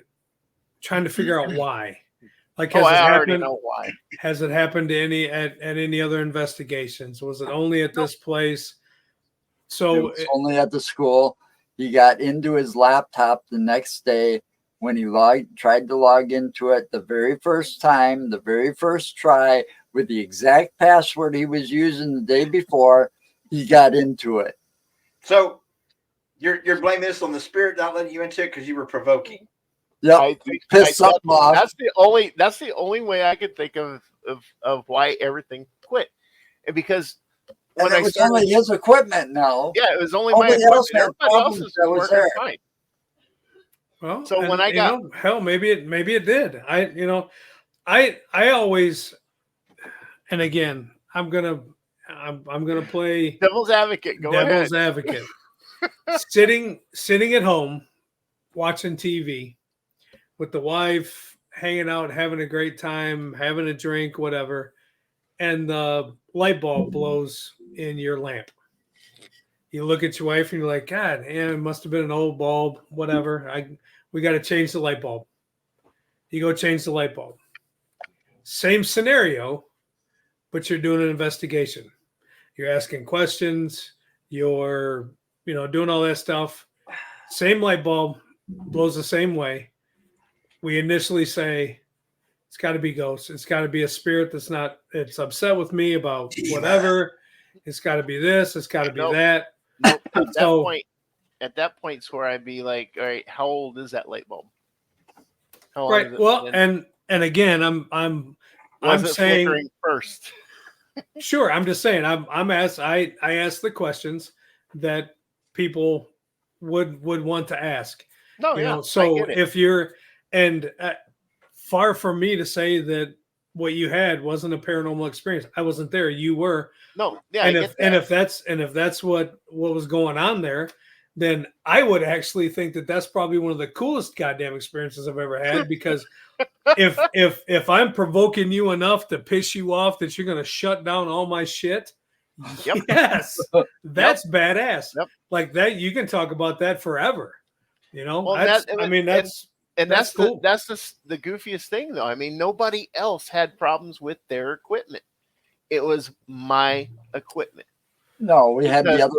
trying to figure out why. Like, has it I already happened? know why. Has it happened to any at any other investigations? Was it only at this place? It So was only at the school. He got into his laptop the next day when he tried to log into it the very first time, the very first try, with the exact password he was using the day before, he got into it. So you're blaming this on the spirit not letting you into it because you were provoking. Yep. I think Piss something off. that's the only way I could think of why everything quit. And because And it was only his equipment now. yeah, it was only my Nobody else equipment. had Everybody problems else that was was working there. fine. Well, So when I got hell, maybe it did. I always, and again, I'm gonna play devil's advocate, go devil's ahead. advocate. sitting at home watching TV with the wife, hanging out, having a great time, having a drink, whatever, and the light bulb blows in your lamp. You look at your wife and you're like, God, it must have been an old bulb, whatever. We got to change the light bulb. You go change the light bulb. Same scenario, but you're doing an investigation. You're asking questions. You're, doing all that stuff. Same light bulb blows the same way. We initially say it's got to be ghosts. It's got to be a spirit it's upset with me about whatever. It's got to be this. It's got to be that. Nope. At that point, it's where I'd be like, all right, how old is that light bulb? How long Right. is it Well, been? and again, I'm Was it saying flickering first? sure. I'm just saying. I ask the questions that people would want to ask. No, yeah. So I get it. if you're and far from me to say that what you had wasn't a paranormal experience. I wasn't there. You were. No, yeah. And I if get that. and if that's what was going on there, then I would actually think that that's probably one of the coolest goddamn experiences I've ever had, because if I'm provoking you enough to piss you off that you're going to shut down all my shit, Yep. yes, that's badass. Yep. Like that, you can talk about that forever. Well, that's cool. That's the goofiest thing, though. I mean, nobody else had problems with their equipment. It was my equipment. No, we had the other.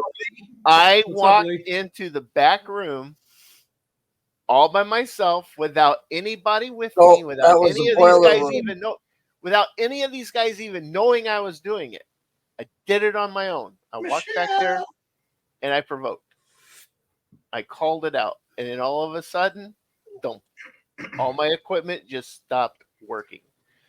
I What's walked up, Lee? into the back room all by myself, without anybody with No, me, that was the boiler room. without any of these guys even knowing I was doing it. I did it on my own. I walked back there and I provoked. I called it out, and then all of a sudden, all my equipment just stopped working.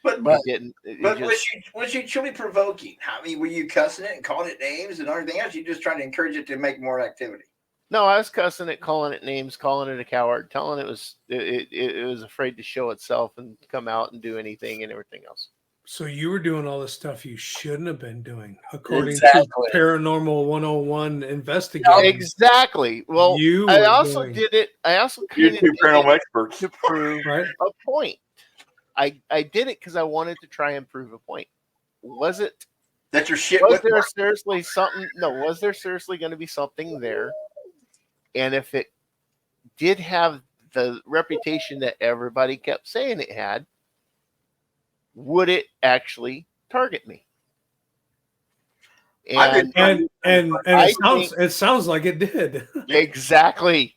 But was you truly provoking? I mean, were you cussing it and calling it names and everything else? You just trying to encourage it to make more activity. No, I was cussing it, calling it names, calling it a coward, telling it was afraid to show itself and come out and do anything and everything else. So you were doing all the stuff you shouldn't have been doing, according Exactly. to Paranormal 101 investigating. Exactly. Well, I also did it. I also You're two paranormal experts to prove Right. a point. I did it because I wanted to try and prove a point. Was it that your shit? Was there seriously something? No, was there seriously going to be something there? And if it did have the reputation that everybody kept saying it had, would it actually target me? And it sounds like it did. Exactly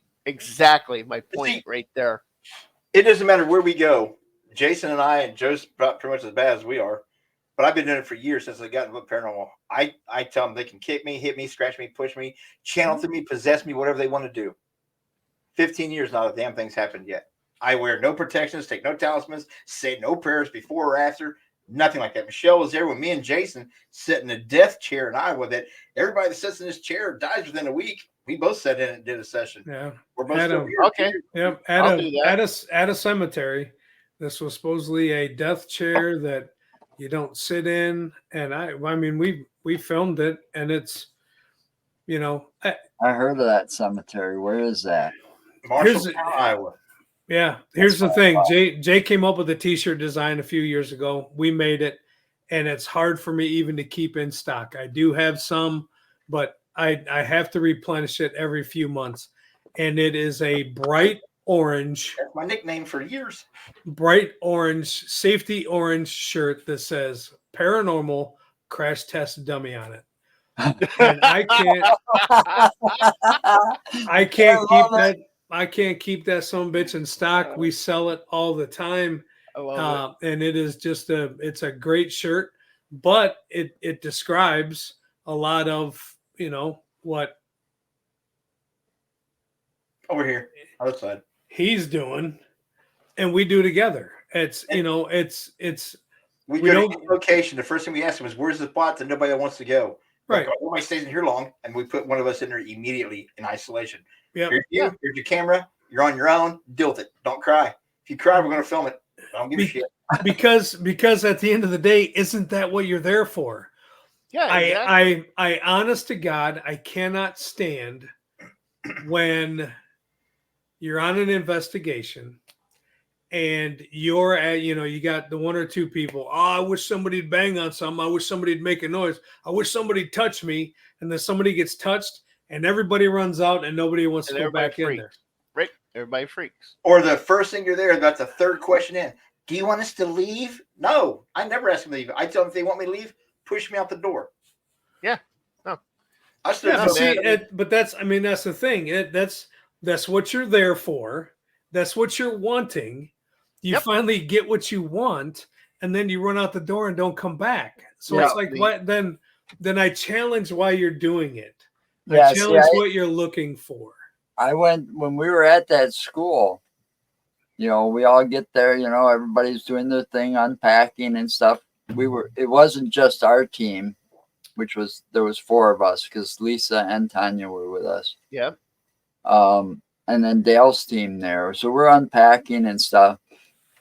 my point right there. It doesn't matter where we go. Jason and I, and Joe's pretty much as bad as we are, but I've been doing it for years since I got into paranormal. I tell them they can kick me, hit me, scratch me, push me, channel through me, possess me, whatever they want to do. 15 years, not a damn thing's happened yet. I wear no protections, take no talismans, say no prayers before or after, nothing like that. Michelle was there when me and Jason sit in a death chair in Iowa that everybody that sits in this chair dies within a week. We both sat in and did a session. Yeah. We're both still here. Okay. Yep. At a cemetery. This was supposedly a death chair that you don't sit in. And I mean, we filmed it, and it's, I heard of that cemetery. Where is that? Marshalltown, Iowa. Yeah. Here's the thing. Jay came up with a t-shirt design a few years ago. We made it, and it's hard for me even to keep in stock. I do have some, but I have to replenish it every few months. And it is a bright orange. That's my nickname for years. Bright orange, safety orange shirt that says paranormal crash test dummy on it. And I can't keep that. I can't keep that son of a bitch in stock. We sell it all the time. I love And it is just it's a great shirt, but it describes a lot of, what Over here, outside. he's doing and we do together. It's, We we go don't- to each location. The first thing we ask them is, "Where's the spot that nobody wants to go?" right. Like, nobody stays in here long, and we put one of us in there immediately in isolation. Yeah. Here's you. Here's your camera. You're on your own. Deal with it. Don't cry. If you cry, we're going to film it. I don't give a shit. Because at the end of the day, isn't that what you're there for? Yeah, exactly. I honest to God, I cannot stand when you're on an investigation and you're at, you got the one or two people. Oh, I wish somebody'd bang on something. I wish somebody'd make a noise. I wish somebody'd touch me. And then somebody gets touched and everybody runs out and nobody wants to go back in there. Right. Everybody freaks. Or the first thing you're there, that's the third question in. Do you want us to leave? No, I never ask them to leave. I tell them if they want me to leave, push me out the door. Yeah. No. I still Yeah, but that's the thing. That's what you're there for. That's what you're wanting. You finally get what you want, and then you run out the door and don't come back. So it's like, what? Then I challenge why you're doing it. I challenge what you're looking for. I went when we were at that school. We all get there. Everybody's doing their thing, unpacking and stuff. It wasn't just our team, there was 4 of us because Lisa and Tanya were with us. Yeah. And then Dale's team there. So we're unpacking and stuff.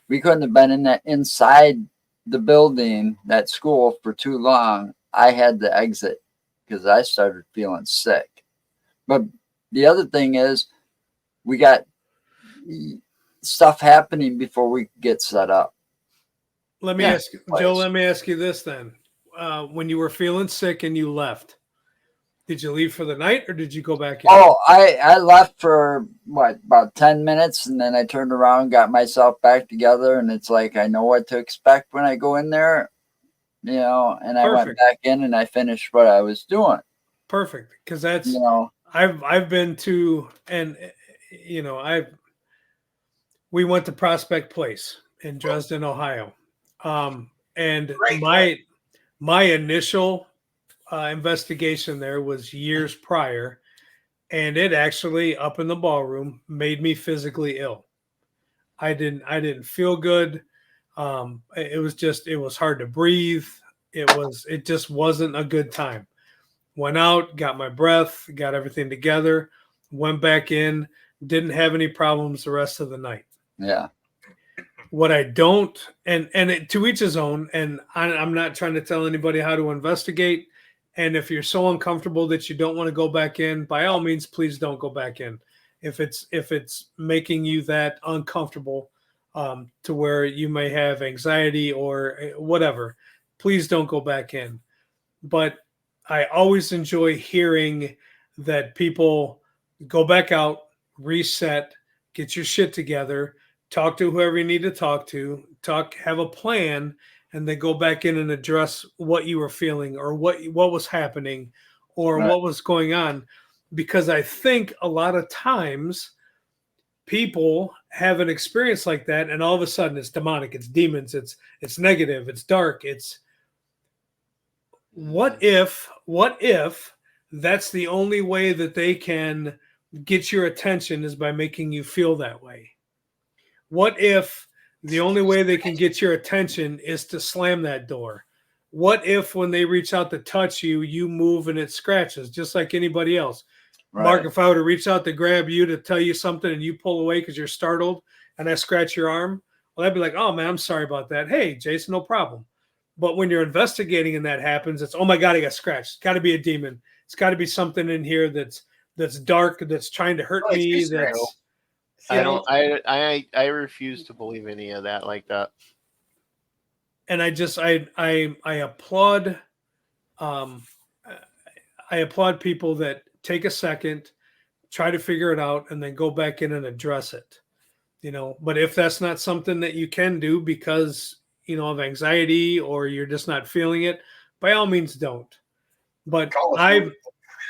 We couldn't have been inside the building, that school, for too long. I had to exit because I started feeling sick. But the other thing is, we got stuff happening before we get set up. Let me ask Joe. Let me ask you this then: when you were feeling sick and you left, did you leave for the night or did you go back in? Oh, I left for about 10 minutes, and then I turned around, got myself back together, and it's like I know what to expect when I go in there, and I went back in and I finished what I was doing. Perfect, because that's I've been to, and we went to Prospect Place in Dresden, Ohio, and my initial investigation there was years prior, and it actually up in the ballroom made me physically ill. I didn't feel good. It was hard to breathe. It just wasn't a good time. Went out, got my breath, got everything together, went back in, didn't have any problems the rest of the night. Yeah. What I don't, to each his own, and I'm not trying to tell anybody how to investigate. And if you're so uncomfortable that you don't want to go back in, by all means, please don't go back in. If it's making you that uncomfortable to where you may have anxiety or whatever, please don't go back in. But I always enjoy hearing that people go back out, reset, get your shit together, talk to whoever you need to talk to, have a plan, and then go back in and address what you were feeling or what was happening or what was going on. Because I think a lot of times people have an experience like that, and all of a sudden it's demonic, it's demons, it's negative, it's dark. It's what if that's the only way that they can get your attention is by making you feel that way? What if the only way they can get your attention is to slam that door? What if when they reach out to touch you, you move and it scratches just like anybody else? Right. Mark, if I were to reach out to grab you to tell you something and you pull away because you're startled and I scratch your arm, well, I'd be like, oh man, I'm sorry about that. Hey, Jason, no problem. But when you're investigating and that happens, it's, oh my God, I got scratched. It's got to be a demon. It's got to be something in here that's dark, that's trying to hurt me. That's I refuse to believe any of that like that. And I applaud people that take a second, try to figure it out, and then go back in and address it. But if that's not something that you can do because of anxiety or you're just not feeling it, by all means don't. But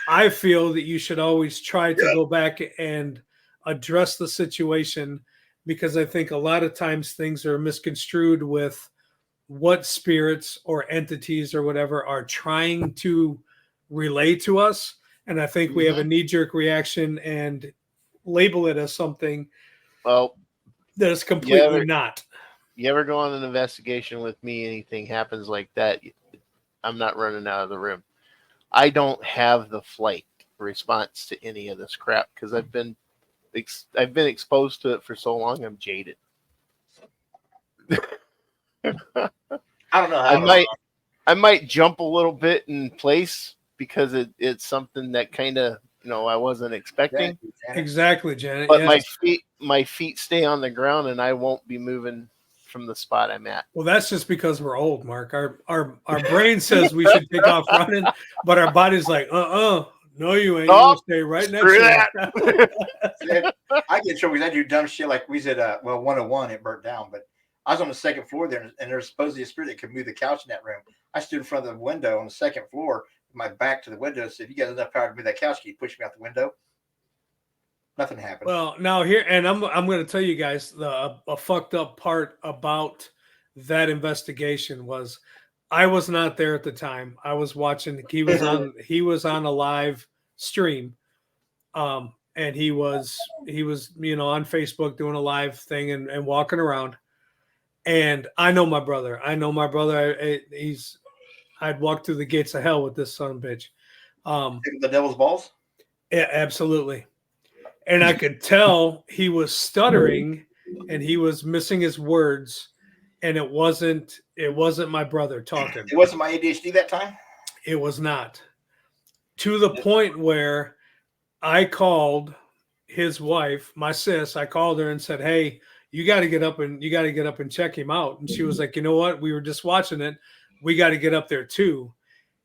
I feel that you should always try to go back and address the situation, because I think a lot of times things are misconstrued with what spirits or entities or whatever are trying to relay to us. And I think we have a knee-jerk reaction and label it as something Well, that is completely not. You ever go on an investigation with me, anything happens like that, I'm not running out of the room. I don't have the flight response to any of this crap because I've been exposed to it for so long. I'm jaded. I don't know how I might jump a little bit in place because it's something that kind of I wasn't expecting. Exactly, Janet. But yes. my feet stay on the ground and I won't be moving from the spot I'm at. Well, that's just because we're old, Mark. Our brain says we should take off running, but our body's like, no, you ain't. You're gonna stay right next to that. I get trouble because I do dumb shit like we said. 101 it burnt down, but I was on the second floor there, and there's supposedly a spirit that could move the couch in that room. I stood in front of the window on the second floor, with my back to the window. So if you got enough power to move that couch, can you push me out the window? Nothing happened. Well, now here, and I'm going to tell you guys a fucked up part about that investigation was I was not there at the time. I was watching. He was on a live stream, and he was on Facebook doing a live thing and walking around. And I know my brother. I'd walk through the gates of hell with this son of a bitch. The devil's balls. Yeah, absolutely. And I could tell he was stuttering and he was missing his words, and it wasn't my brother talking. It wasn't my ADHD that time? It was not. To the point where I called his wife, my sis, I called her and said, "Hey, you got to get up and check him out." And she was like, "You know what? We were just watching it. We got to get up there too."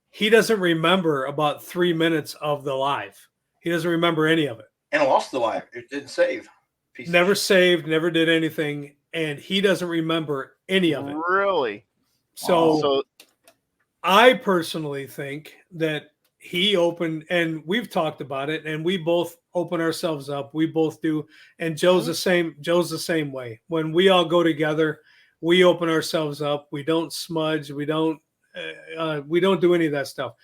He doesn't remember about 3 minutes of the live. He doesn't remember any of it. And I lost the live. It didn't save. Never saved, never did anything, and he doesn't remember any of it. Really? So I personally think that he opened, and we've talked about it, and we both open ourselves up. We both do, and Joe's the same. Joe's the same way. When we all go together, we open ourselves up. We don't smudge. We don't do any of that stuff.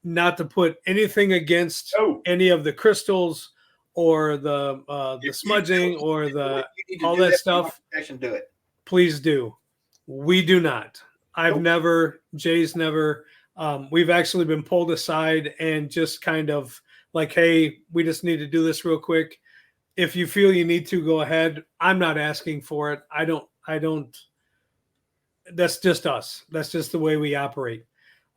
Not to put anything against any of the crystals or the smudging or all that stuff. Do it. Please do. We do not. Jay's never. We've actually been pulled aside and just kind of like, hey, we just need to do this real quick. If you feel you need to, go ahead. I'm not asking for it. I don't. That's just us. That's just the way we operate.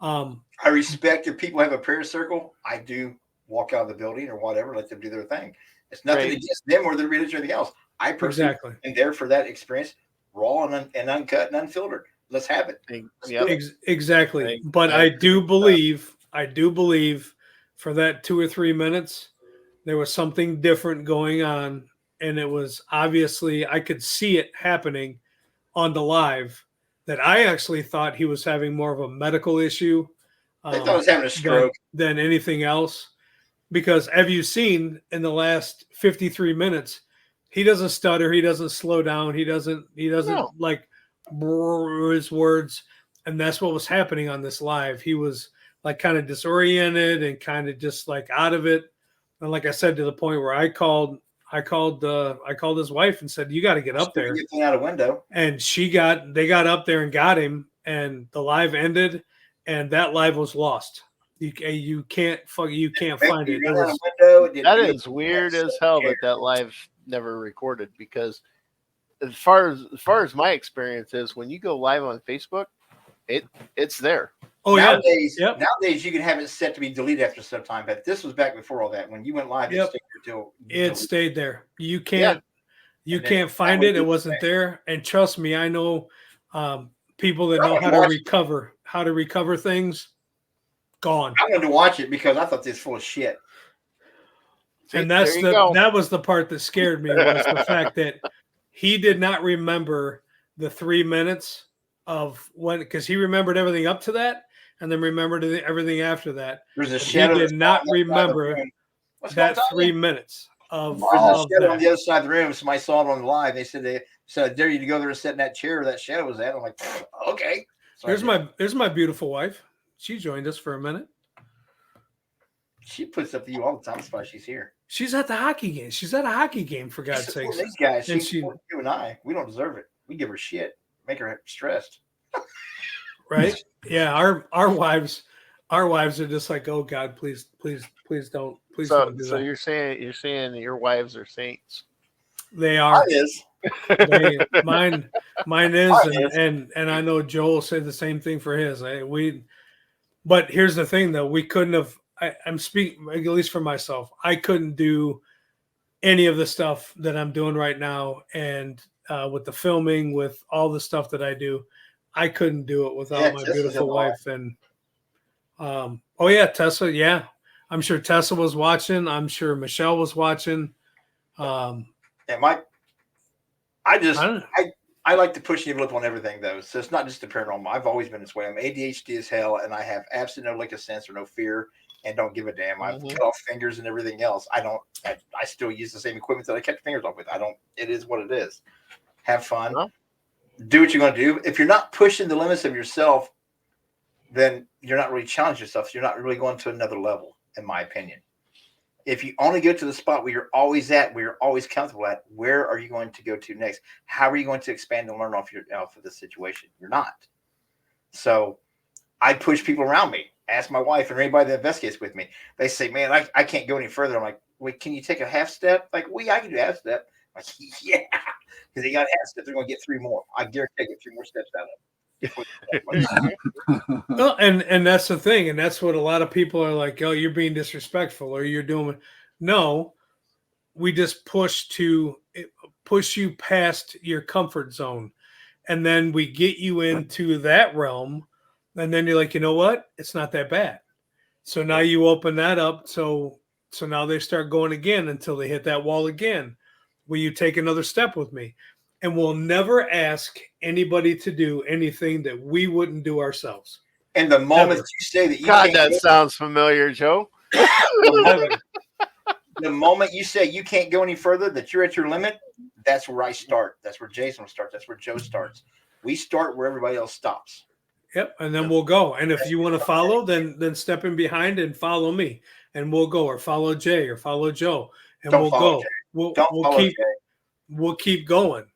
I respect if people have a prayer circle. I do walk out of the building or whatever, let them do their thing. It's nothing against them or their religion or anything else. I personally am there for that experience, raw and uncut and unfiltered. Let's have it. Exactly. But I do believe for that 2 or 3 minutes, there was something different going on. And it was obviously, I could see it happening on the live, that I actually thought he was having more of a medical issue. I thought he was having a stroke than anything else. Because have you seen in the last 53 minutes, he doesn't stutter, he doesn't slow down, he doesn't like his words, and that's what was happening on this live. He was like kind of disoriented and kind of just like out of it. And like I said, to the point where I called his wife and said, "You got to get up there." Out a window, and they got up there and got him, and the live ended, and that live was lost. You can't find it. That is weird as hell that live never recorded, because as far as my experience is, when you go live on Facebook, it's there. Oh, nowadays you can have it set to be deleted after some time, but this was back before all that. When you went live, it stayed there. You can't find it. It wasn't there. And trust me, I know people that know how to recover things. Gone. I wanted to watch it because I thought this was full of shit. And that was the part that scared me, was the fact that he did not remember the 3 minutes of when, because he remembered everything up to that and then remembered everything after that. There's a shadow. He did not remember that 3 minutes of, There's a of shadow on that. the other side of the room. Somebody saw it on the live. They said I dare you to go there and sit in that chair where that shadow was at. I'm like, okay. So There's my beautiful wife. She joined us for a minute. she puts up to you all the time. That's why she's here. She's at the hockey game. She's at a hockey game, for She's God's sakes. supporting these guys. And She's she, supporting you and I. We don't deserve it. We give her shit, make her stressed. right? Yeah, our wives are just like, oh God, please don't do So that. you're saying that your wives are saints. They are. Mine is. Mine is, and I know Joel said the same thing for his. But here's the thing, though, we couldn't have. I'm speaking at least for myself. I couldn't do any of the stuff that I'm doing right now, and with the filming, with all the stuff that I do, I couldn't do it without my beautiful wife. And oh yeah, Tessa. Yeah, I'm sure Tessa was watching. I'm sure Michelle was watching. I like to push the envelope on everything, though. So it's not just the paranormal. I've always been this way. I'm ADHD as hell, and I have absolutely no lick of sense or no fear, and don't give a damn. I've cut off fingers and everything else. I still use the same equipment that I cut fingers off with. It is what it is. Have fun. Well, do what you're going to do. If you're not pushing the limits of yourself, then you're not really challenging yourself. So you're not really going to another level, in my opinion. If you only go to the spot where you're always at, where you're always comfortable at, where are you going to go to next? How are you going to expand and learn off of this situation? You're not. So I push people around me. Ask my wife and anybody that investigates with me. They say, man, I can't go any further. I'm like, wait, can you take a half step? Like, I can do a half step. I'm like, yeah. Because they got a half step, they're going to get 3 more. I guarantee I get 3 more steps out of them. Well, and that's the thing, and that's what a lot of people are like, oh, you're being disrespectful, or you're doing. No, we just push you past your comfort zone, and then we get you into that realm, and then you're like, you know what? It's not that bad. So now you open that up, so now they start going again until they hit that wall again. Will you take another step with me? And we'll never ask anybody to do anything that we wouldn't do ourselves. And the moment you say that that sounds familiar, Joe. The moment you say you can't go any further, that you're at your limit, that's where I start. That's where Jason starts. That's where Joe starts. We start where everybody else stops. Yep, and then we'll go. And if you want to follow, then step in behind and follow me, and we'll go, or follow Jay, or follow Joe, and we'll go. We'll keep going.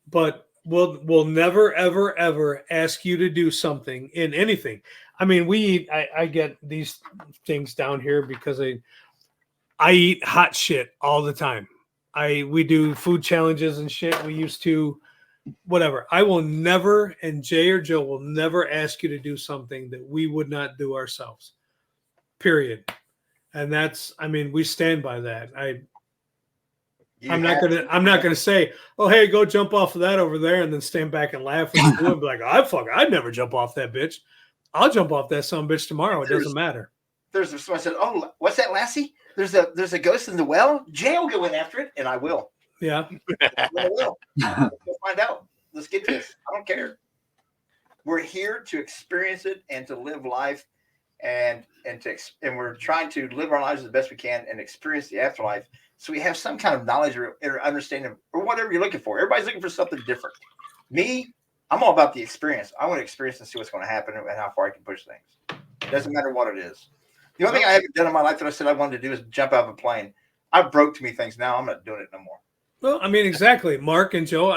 But we'll never, ever, ever ask you to do something in anything. I mean, I get these things down here because I eat hot shit all the time. We do food challenges and shit. We used to, whatever. I will never, and Jay or Joe will never ask you to do something that we would not do ourselves. Period. And we stand by that. I'm not gonna say, oh hey, go jump off of that over there, and then stand back and laugh when you do it and be like, I'd never jump off that bitch. I'll jump off that son of a bitch tomorrow. It doesn't matter. There's someone said, oh, what's that, Lassie? There's a ghost in the well. Jay will go in after it, and I will. Yeah. I will. We'll find out. Let's get this. I don't care. We're here to experience it and to live life, and we're trying to live our lives as best we can and experience the afterlife. So we have some kind of knowledge or understanding or whatever you're looking for. Everybody's looking for something different. Me, I'm all about the experience. I want to experience and see what's going to happen and how far I can push things. It doesn't matter what it is. The only thing I haven't done in my life that I said I wanted to do is jump out of a plane. I've broke to me things now. I'm not doing it no more. Well, I mean, exactly. Mark and Joe,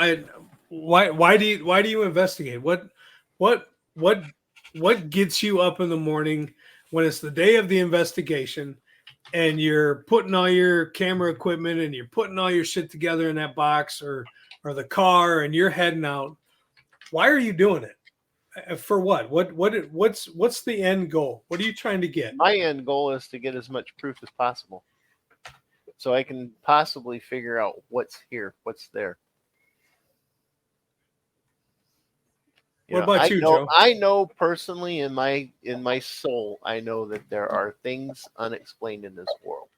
why do you investigate? What gets you up in the morning when it's the day of the investigation? And you're putting all your camera equipment and you're putting all your shit together in that box or the car, and you're heading out. Why are you doing it? For what? What's the end goal? What are you trying to get? My end goal is to get as much proof as possible, so I can possibly figure out what's here, what's there. What about you, Joe? I know personally in my soul, I know that there are things unexplained in this world.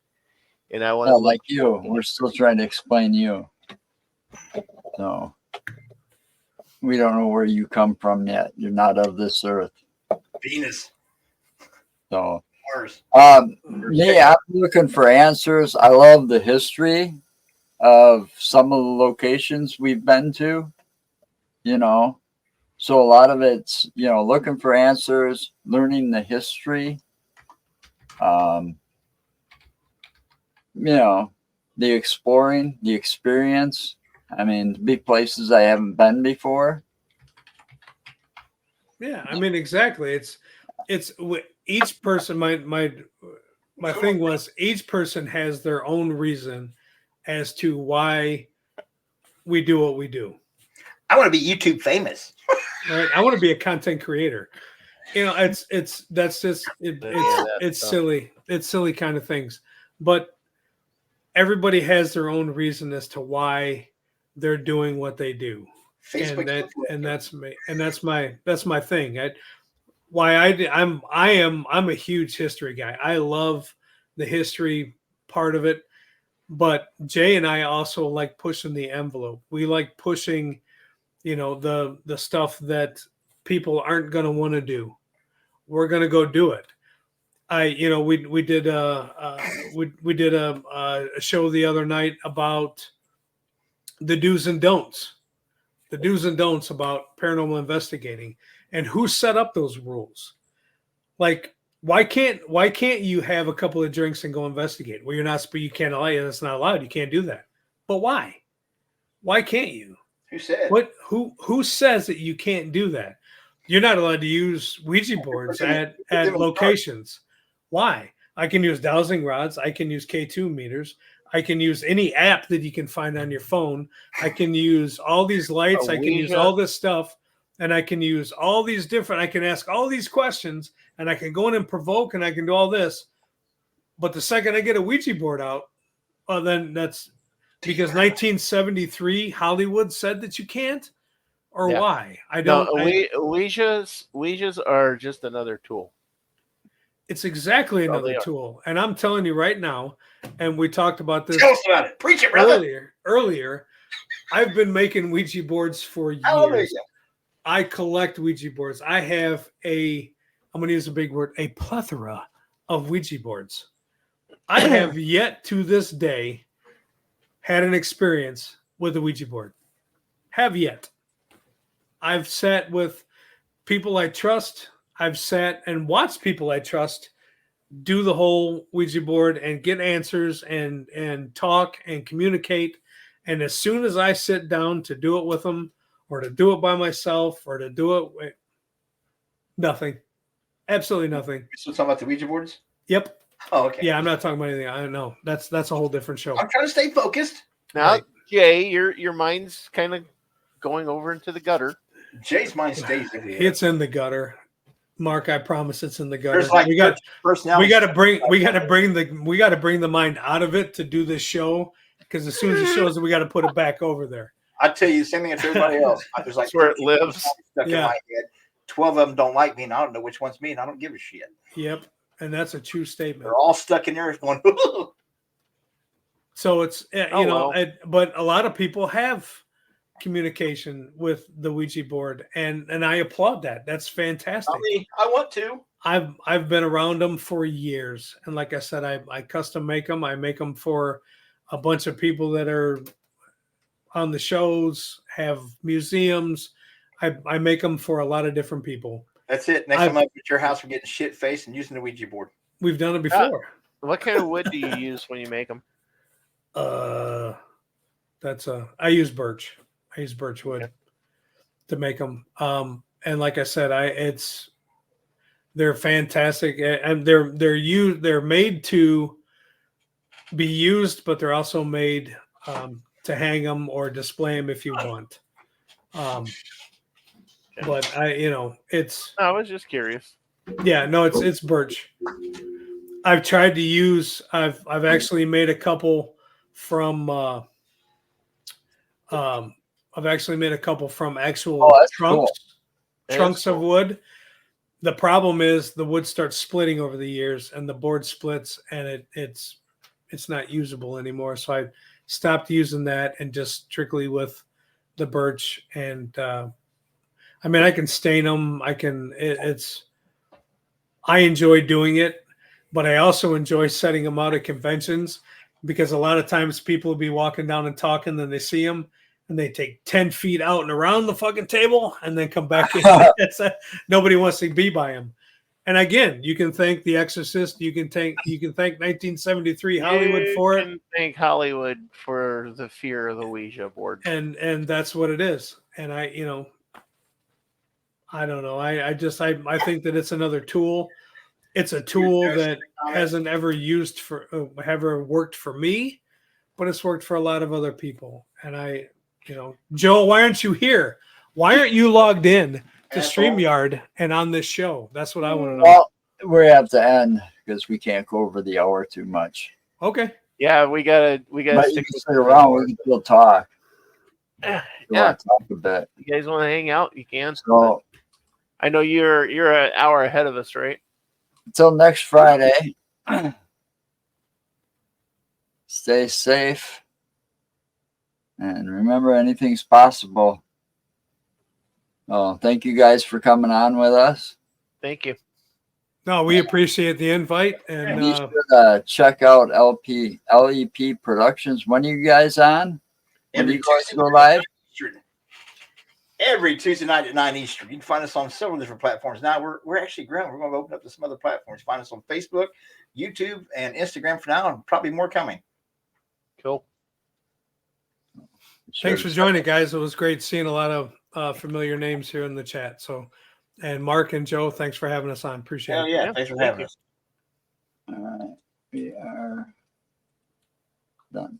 And I want to like you. We're still trying to explain you. So we don't know where you come from yet. You're not of this earth. Venus. So Mars. Me, I'm looking for answers. I love the history of some of the locations we've been to, you know. So a lot of it's, looking for answers, learning the history, the exploring, the experience. I mean, to be places I haven't been before. Yeah, I mean, exactly. It's each person. My thing was each person has their own reason as to why we do what we do. I want to be YouTube famous. Right? I want to be a content creator. It's silly. It's silly kind of things, but everybody has their own reason as to why they're doing what they do. Facebook, and that's me, and that's my thing. I'm a huge history guy. I love the history part of it, but Jay and I also like pushing the envelope. We like pushing, the stuff that people aren't going to want to do. We're going to go do it. We did a show the other night about the do's and don'ts. The do's and don'ts about paranormal investigating and who set up those rules. Like, why can't you have a couple of drinks and go investigate? Well, you can't allow it. That's not allowed. You can't do that. But why? Why can't you? Who said? Who says that you can't do that? You're not allowed to use Ouija boards at locations. Why? I can use dowsing rods. I can use K2 meters. I can use any app that you can find on your phone. I can use all these lights. I can use all this stuff. And I can use all these different, I can ask all these questions and I can go in and provoke and I can do all this. But the second I get a Ouija board out, well, then that's because 1973 Hollywood said that you can't, or why? I don't. Ouijas are just another tool. It's exactly another tool. And I'm telling you right now, and we talked about this. Tell us about it. Preach it, brother. Earlier, I've been making Ouija boards for years. I collect Ouija boards. I have I'm going to use a big word, a plethora of Ouija boards. I have yet to this day had an experience with a Ouija board. Have yet. I've sat with people I trust. I've sat and watched people I trust do the whole Ouija board and get answers and talk and communicate. And as soon as I sit down to do it with them, or to do it by myself, or to do it with nothing. Absolutely nothing. You're still talking about the Ouija boards? Yep. Oh, okay. Yeah, I'm not talking about anything. I don't know. That's a whole different show. I'm trying to stay focused. Now, right. Jay, your mind's kind of going over into the gutter. Jay's mind stays in the It's in the gutter. Mark, I promise it's in the gutter. Like we got to bring the mind out of it to do this show, because as soon as it shows, we got to put it back over there. I tell you, the same thing as everybody else. There's like that's where it lives. Stuck in my head. 12 of them don't like me, and I don't know which one's me, and I don't give a shit. Yep, and that's a true statement. They're all stuck in there going. So it's but a lot of people have communication with the Ouija board, and I applaud that. That's fantastic. I want to. I've been around them for years, and like I said, I custom make them. I make them for a bunch of people that are on the shows, have museums. I make them for a lot of different people. That's it. Next time I'm at your house, we're getting shit faced and using the Ouija board. We've done it before. What kind of wood do you use when you make them? I use birch. I use birch wood to make them. And like I said, they're fantastic, and they're made to be used, but they're also made to hang them or display them if you want. But I was just curious. Yeah, no, it's birch. I've tried to use. I've actually made a couple from. I've actually made a couple from actual trunks of wood. The problem is the wood starts splitting over the years, and the board splits, and it's not usable anymore. So I stopped using that and just strictly with the birch. And I mean, I can stain them. I enjoy doing it. but I also enjoy setting them out at conventions because a lot of times people will be walking down and talking, then they see them and they take 10 feet out and around the fucking table and then come back in. Nobody wants to be by them. And again, you can thank The Exorcist. You can thank 1973 Hollywood for it. You can thank Hollywood for the fear of the Ouija board. And that's what it is. And I don't know. I think that it's another tool. It's a tool that hasn't ever worked for me, but it's worked for a lot of other people. And Joe, why aren't you here? Why aren't you logged in to StreamYard and on this show? That's what I want to know. Well, we have to end because we can't go over the hour too much. Okay. Yeah, we gotta But stick you can sit around. We can still talk. Yeah. Talk a bit. You guys want to hang out? You can. So I know you're an hour ahead of us, right? until next Friday, stay safe. And remember, anything's possible. Oh, thank you guys for coming on with us. Thank you. No, we appreciate the invite. And Be sure to check out LEP Productions. When are you guys on? When do you guys go live? Every Tuesday night at 9 Eastern. You can find us on several different platforms. Now we're actually growing. We're going to open up to some other platforms. Find us on Facebook, YouTube, and Instagram for now, and probably more coming. Cool. thanks for joining, guys. It was great seeing a lot of familiar names here in the chat. So, and Mark and Joe, thanks for having us on. Appreciate it. Yeah, thanks for having us. All right. We are